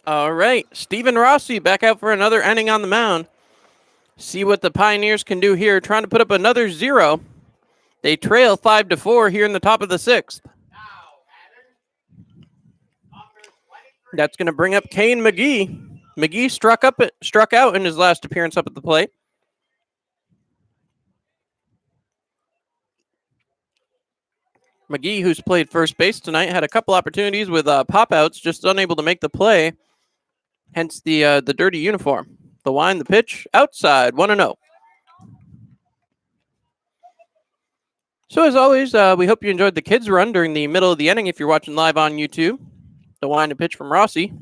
All right, Stephen Rossi back out for another inning on the mound. See what the Pioneers can do here, trying to put up another 0. They trail 5-4 here in the top of the 6th. That's going to bring up Kane McGee. McGee struck out in his last appearance up at the plate. McGee, who's played first base tonight, had a couple opportunities with pop-outs, just unable to make the play. Hence the dirty uniform. The wind, the pitch, outside, 1-0. So as always, we hope you enjoyed the kids' run during the middle of the inning if you're watching live on YouTube. The wind and pitch from Rossi.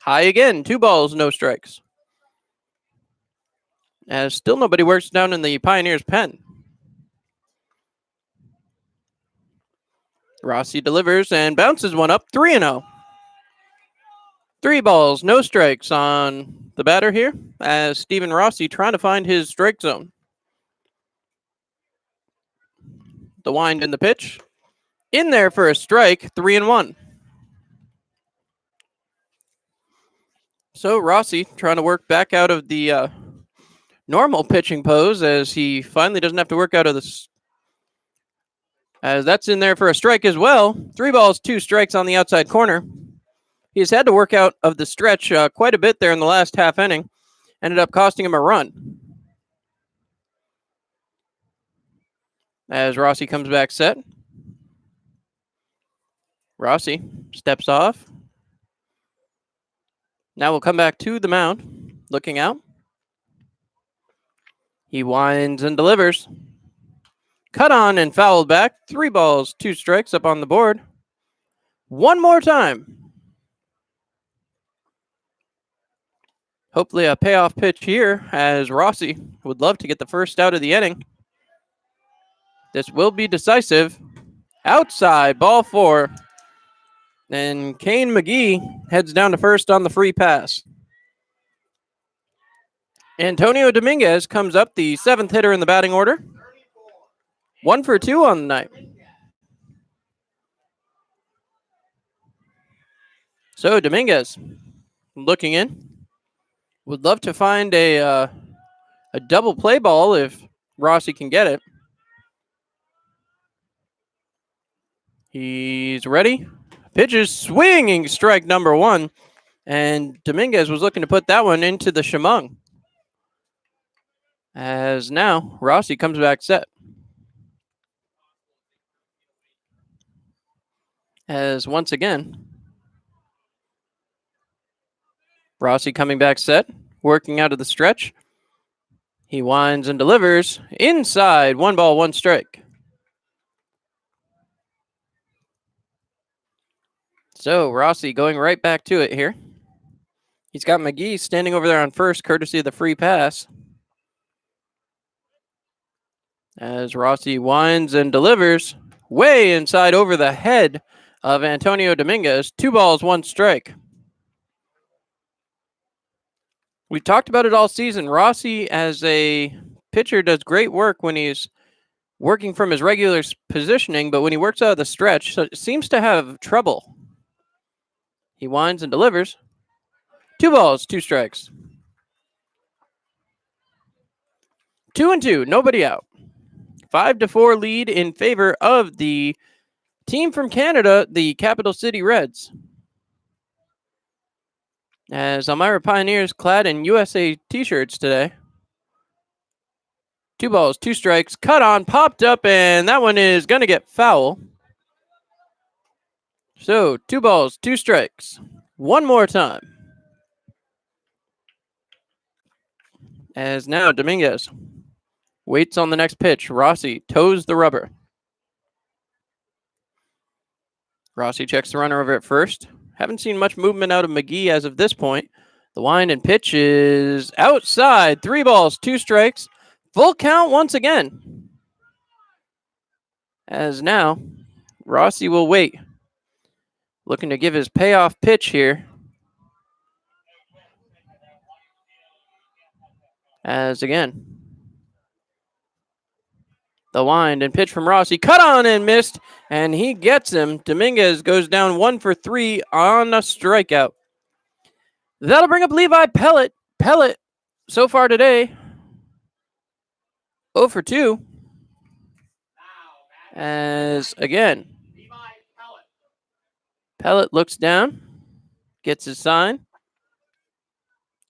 High again, 2 balls, no strikes. As still nobody works down in the Pioneers' pen. Rossi delivers and bounces one up, 3-0. 3 balls, no strikes on the batter here, as Stephen Rossi trying to find his strike zone. The wind and the pitch. In there for a strike, 3-1. So Rossi trying to work back out of the normal pitching pose as he finally doesn't have to work out of this. As that's in there for a strike as well. 3 balls, 2 strikes on the outside corner. He's had to work out of the stretch quite a bit there in the last half inning. Ended up costing him a run. As Rossi comes back set. Rossi steps off. Now we'll come back to the mound. Looking out. He winds and delivers. Cut on and fouled back. 3 balls, 2 strikes up on the board. One more time. Hopefully a payoff pitch here, as Rossi would love to get the first out of the inning. This will be decisive. Outside, ball 4. And Kane McGee heads down to first on the free pass. Antonio Dominguez comes up, the 7th hitter in the batting order. 1 for 2 on the night. So Dominguez looking in. Would love to find a double play ball if Rossi can get it. He's ready. Pitches swinging strike number 1. And Dominguez was looking to put that one into the shamung. As now Rossi comes back set. As once again, Rossi coming back set, working out of the stretch. He winds and delivers inside, 1 ball, 1 strike. So Rossi going right back to it here. He's got McGee standing over there on first, courtesy of the free pass. As Rossi winds and delivers way inside over the head of Antonio Dominguez. 2 balls, 1 strike. We talked about it all season. Rossi, as a pitcher, does great work when he's working from his regular positioning, but when he works out of the stretch, so seems to have trouble. He winds and delivers. 2 balls, 2 strikes. 2-2, nobody out. 5-4 lead in favor of the team from Canada, the Capital City Reds. As Elmira Pioneers clad in USA t-shirts today. 2 balls, 2 strikes, cut on, popped up, and that one is going to get foul. So 2 balls, 2 strikes. One more time. As now Dominguez waits on the next pitch. Rossi toes the rubber. Rossi checks the runner over at first. Haven't seen much movement out of McGee as of this point. The wind and pitch is outside. 3 balls, 2 strikes. Full count once again. As now, Rossi will wait. Looking to give his payoff pitch here. As again, the wind and pitch from Rossi. Cut on and missed. And he gets him. Dominguez goes down 1 for 3 on a strikeout. That'll bring up Levi Pellet. Pellet, so far today, 0 for 2. As again, Pellet looks down, gets his sign.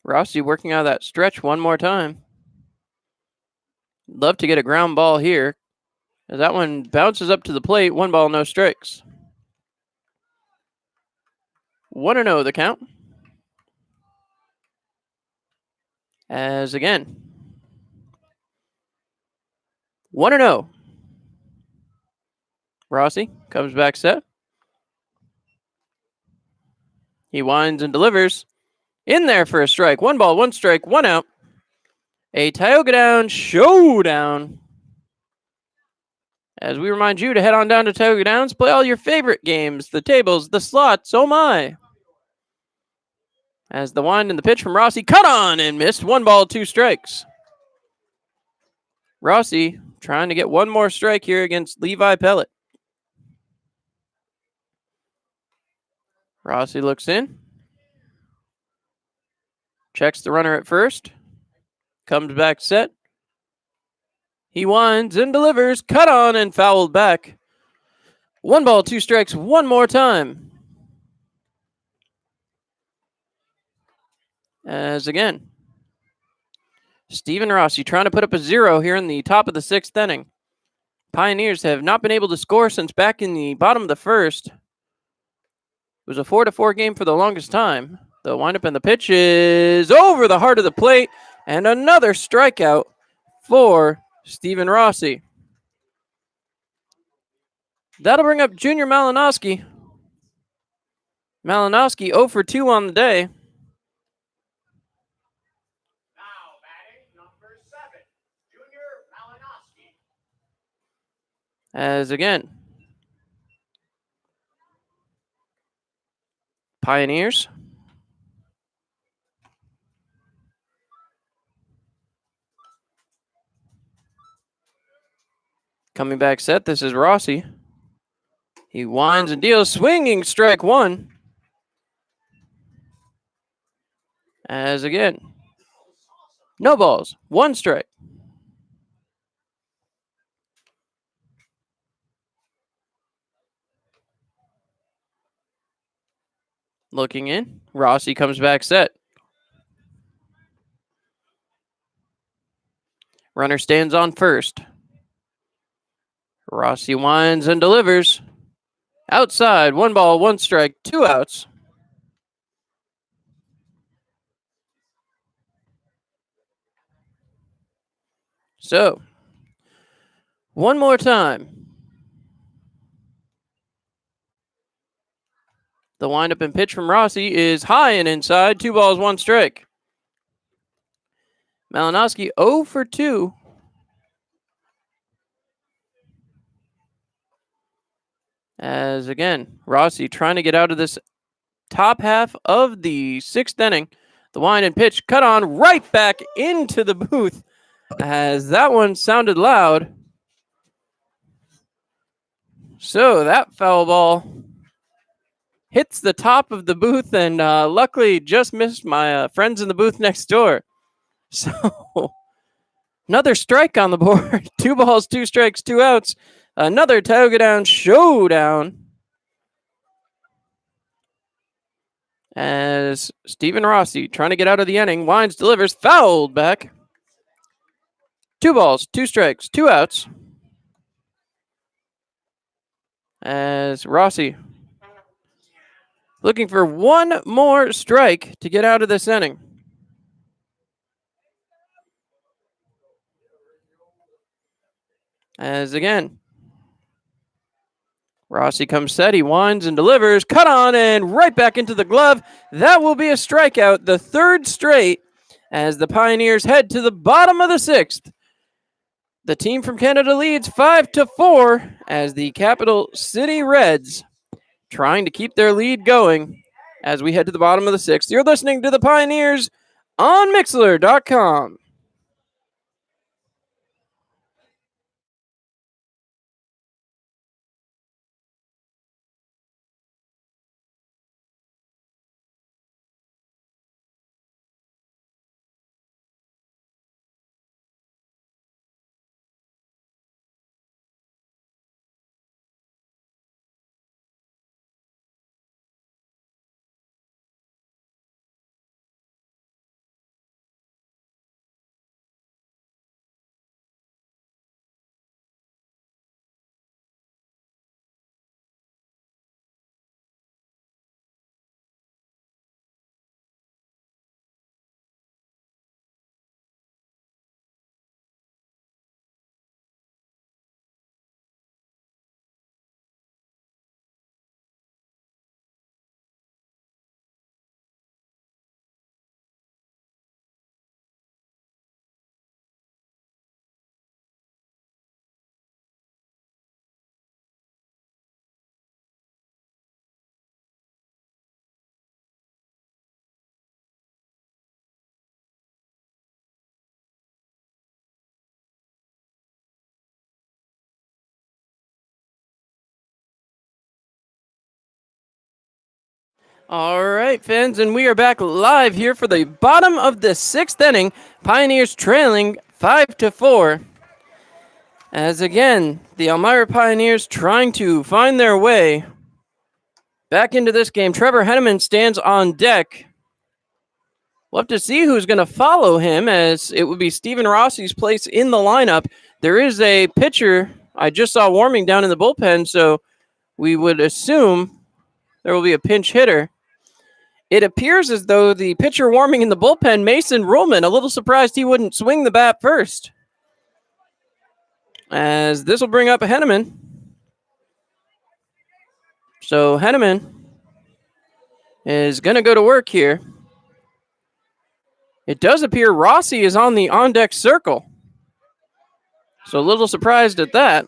Rossi working out of that stretch one more time. Love to get a ground ball here. As that one bounces up to the plate. 1 ball, no strikes. 1-0 the count. As again, 1-0. Rossi comes back set. He winds and delivers. In there for a strike. 1 ball, 1 strike, 1 out. A Tioga Down showdown. As we remind you to head on down to Tioga Downs, play all your favorite games, the tables, the slots, oh my. As the wind and the pitch from Rossi, cut on and missed. 1 ball, 2 strikes. Rossi trying to get 1 more strike here against Levi Pellet. Rossi looks in. Checks the runner at first. Comes back set. He winds and delivers. Cut on and fouled back. 1 ball, 2 strikes, 1 more time. As again, Steven Rossi trying to put up a 0 here in the top of the 6th inning. Pioneers have not been able to score since back in the bottom of the 1st. It was a 4-4 game for the longest time. The windup and the pitch is over the heart of the plate, and another strikeout for Steven Rossi. That'll bring up Junior Malinowski. Malinowski 0 for 2 on the day. Now batting number 7, Junior Malinowski. As again, Pioneers coming back set. This is Rossi. He winds and deals, swinging strike 1. As again, no balls, 1 strike. Looking in, Rossi comes back set. Runner stands on first. Rossi winds and delivers. Outside, 1 ball, 1 strike, 2 outs. So, one more time. The windup and pitch from Rossi is high and inside, 2 balls, 1 strike. Malinowski 0 for 2. As again, Rossi trying to get out of this top half of the 6th inning. The wind and pitch cut on right back into the booth as that one sounded loud. So that foul ball hits the top of the booth and luckily just missed my friends in the booth next door. So another strike on the board. 2 balls, 2 strikes, 2 outs. Another Tioga Down showdown. As Steven Rossi trying to get out of the inning, winds, delivers, fouled back. 2 balls, 2 strikes, 2 outs. As Rossi looking for 1 more strike to get out of this inning. As again, Rossi comes set, he winds and delivers, cut on and right back into the glove. That will be a strikeout, the 3rd straight, as the Pioneers head to the bottom of the 6th. The team from Canada leads 5-4 as the Capital City Reds trying to keep their lead going as we head to the bottom of the 6th. You're listening to the Pioneers on Mixlr.com. All right, fans, and we are back live here for the bottom of the 6th inning. Pioneers trailing 5-4. As again, the Elmira Pioneers trying to find their way back into this game. Trevor Henneman stands on deck. We'll have to see who's going to follow him, as it would be Stephen Rossi's place in the lineup. There is a pitcher I just saw warming down in the bullpen, so we would assume there will be a pinch hitter. It appears as though the pitcher warming in the bullpen, Mason Ruhlman, a little surprised he wouldn't swing the bat first. As this will bring up Henneman. So Henneman is going to go to work here. It does appear Rossi is on the on-deck circle. So a little surprised at that.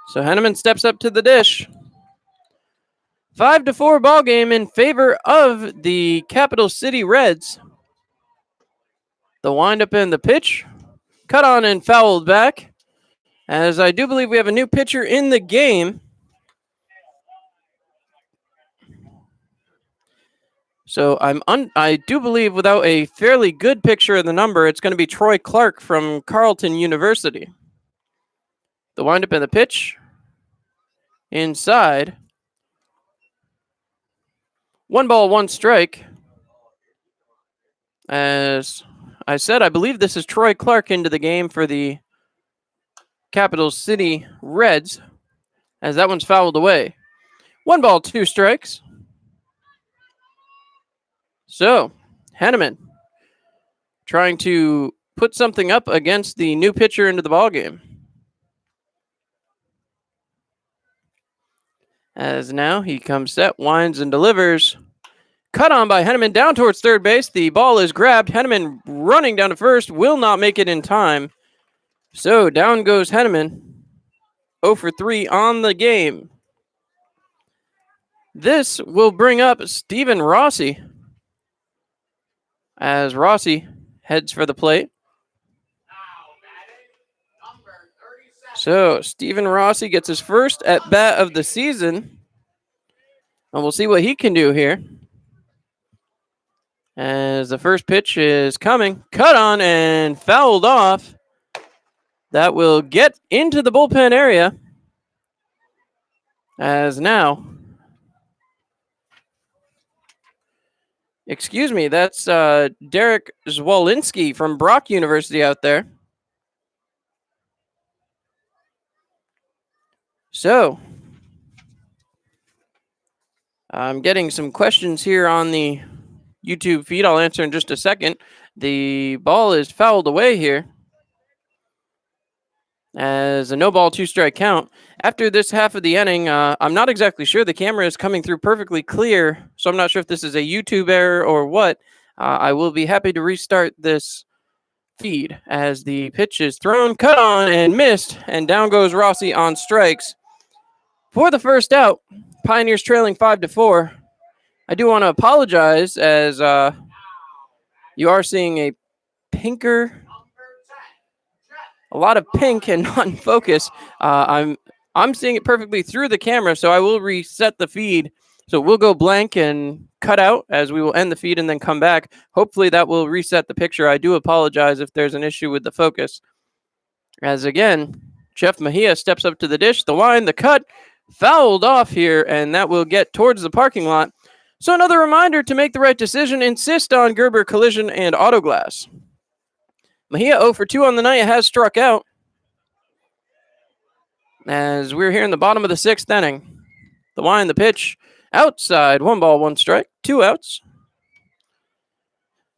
So Henneman steps up to the dish. 5-4 ball game in favor of the Capital City Reds. The windup and the pitch. Cut on and fouled back. As I do believe we have a new pitcher in the game. So I do believe without a fairly good picture of the number, it's going to be Troy Clark from Carleton University. The windup and the pitch. Inside. 1 ball, 1 strike. As I said, I believe this is Troy Clark into the game for the Capital City Reds, as that one's fouled away. 1 ball, 2 strikes. So, Henneman trying to put something up against the new pitcher into the ballgame. As now he comes set, winds and delivers. Cut on by Henneman down towards third base. The ball is grabbed. Henneman running down to first, will not make it in time. So down goes Henneman. 0 for 3 on the game. This will bring up Stephen Rossi, as Rossi heads for the plate. So Stephen Rossi gets his first at bat of the season. And we'll see what he can do here. As the first pitch is coming. Cut on and fouled off. That will get into the bullpen area. As now. Excuse me, that's Derek Zwolinski from Brock University out there. So, I'm getting some questions here on the YouTube feed. I'll answer in just a second. The ball is fouled away here as a no ball, 2 strike count. After this half of the inning, I'm not exactly sure. The camera is coming through perfectly clear, so I'm not sure if this is a YouTube error or what. I will be happy to restart this feed as the pitch is thrown, cut on, and missed, and down goes Rossi on strikes. For the first out, Pioneers trailing 5-4. I do want to apologize as you are seeing a lot of pink and not in focus. I'm seeing it perfectly through the camera, so I will reset the feed. So we'll go blank and cut out as we will end the feed and then come back. Hopefully that will reset the picture. I do apologize if there's an issue with the focus. As again, Jeff Mejia steps up to the dish, the line, the cut, fouled off here, and that will get towards the parking lot. So another reminder to make the right decision, insist on Gerber Collision and Auto Glass. Mejia 0 for 2 on the night, has struck out. As we're here in the bottom of the 6th inning. The line, the pitch, outside, 1 ball, 1 strike, 2 outs.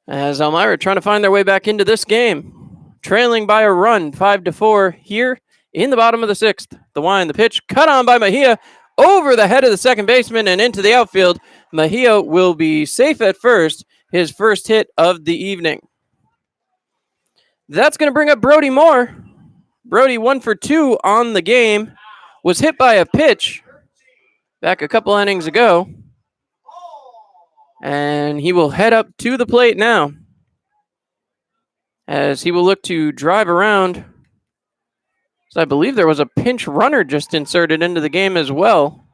As Elmira trying to find their way back into this game. Trailing by a run, 5-4 here in the bottom of the 6th. The line, the pitch, cut on by Mejia, over the head of the second baseman and into the outfield. Mejia will be safe at first, his first hit of the evening. That's going to bring up Brody Moore. Brody 1 for 2 on the game. Was hit by a pitch back a couple innings ago. And he will head up to the plate now, as he will look to drive around So I believe there was a pinch runner just inserted into the game as well.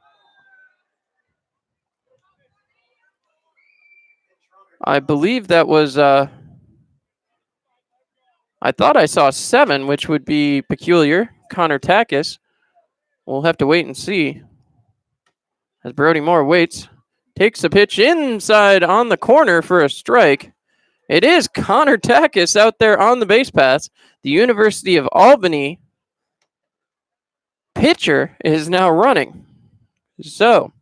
I believe that was, I thought I saw 7, which would be peculiar. Connor Takis. We'll have to wait and see. As Brody Moore waits, takes the pitch inside on the corner for a strike. It is Connor Takis out there on the base paths. The University of Albany pitcher is now running. So,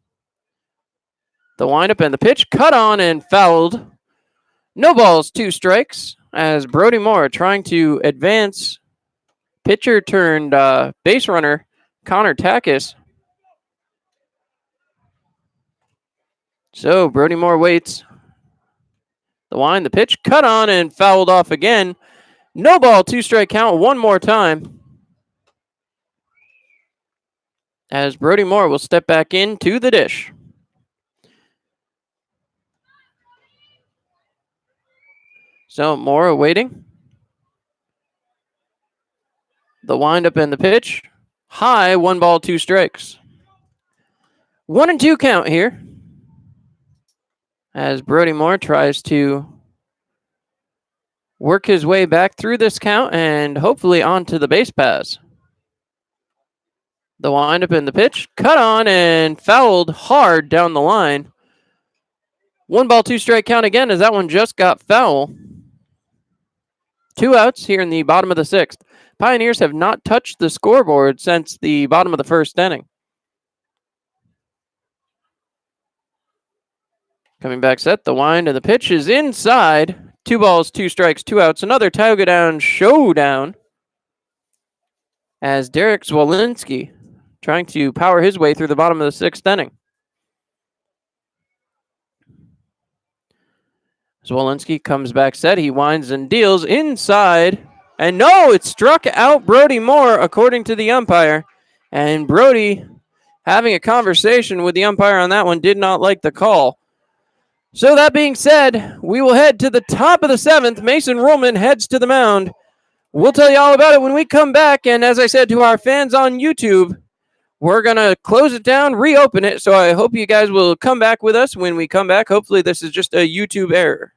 the windup and the pitch cut on and fouled. No balls, 2 strikes. As Brody Moore trying to advance pitcher turned base runner Connor Takis. So, Brody Moore waits. The wind, the pitch cut on and fouled off again. No ball, 2 strike count one more time. As Brody Moore will step back into the dish. So Moore waiting. The windup and the pitch. High, 1 ball, 2 strikes. 1-2 count here. As Brody Moore tries to work his way back through this count and hopefully onto the base paths. The windup and the pitch. Cut on and fouled hard down the line. 1 ball, 2 strike count again as that one just got foul. 2 outs here in the bottom of the 6th. Pioneers have not touched the scoreboard since the bottom of the 1st inning. Coming back set, the wind and the pitch is inside. 2 balls, 2 strikes, 2 outs. Another Tioga Down showdown as Derek Zwolinski trying to power his way through the bottom of the 6th inning. Zwolinski comes back set. He winds and deals inside. And no, it struck out Brody Moore, according to the umpire. And Brody, having a conversation with the umpire on that one, did not like the call. So that being said, we will head to the top of the 7th. Mason Ruhlman heads to the mound. We'll tell you all about it when we come back. And as I said to our fans on YouTube, we're going to close it down, reopen it. So I hope you guys will come back with us when we come back. Hopefully this is just a YouTube error.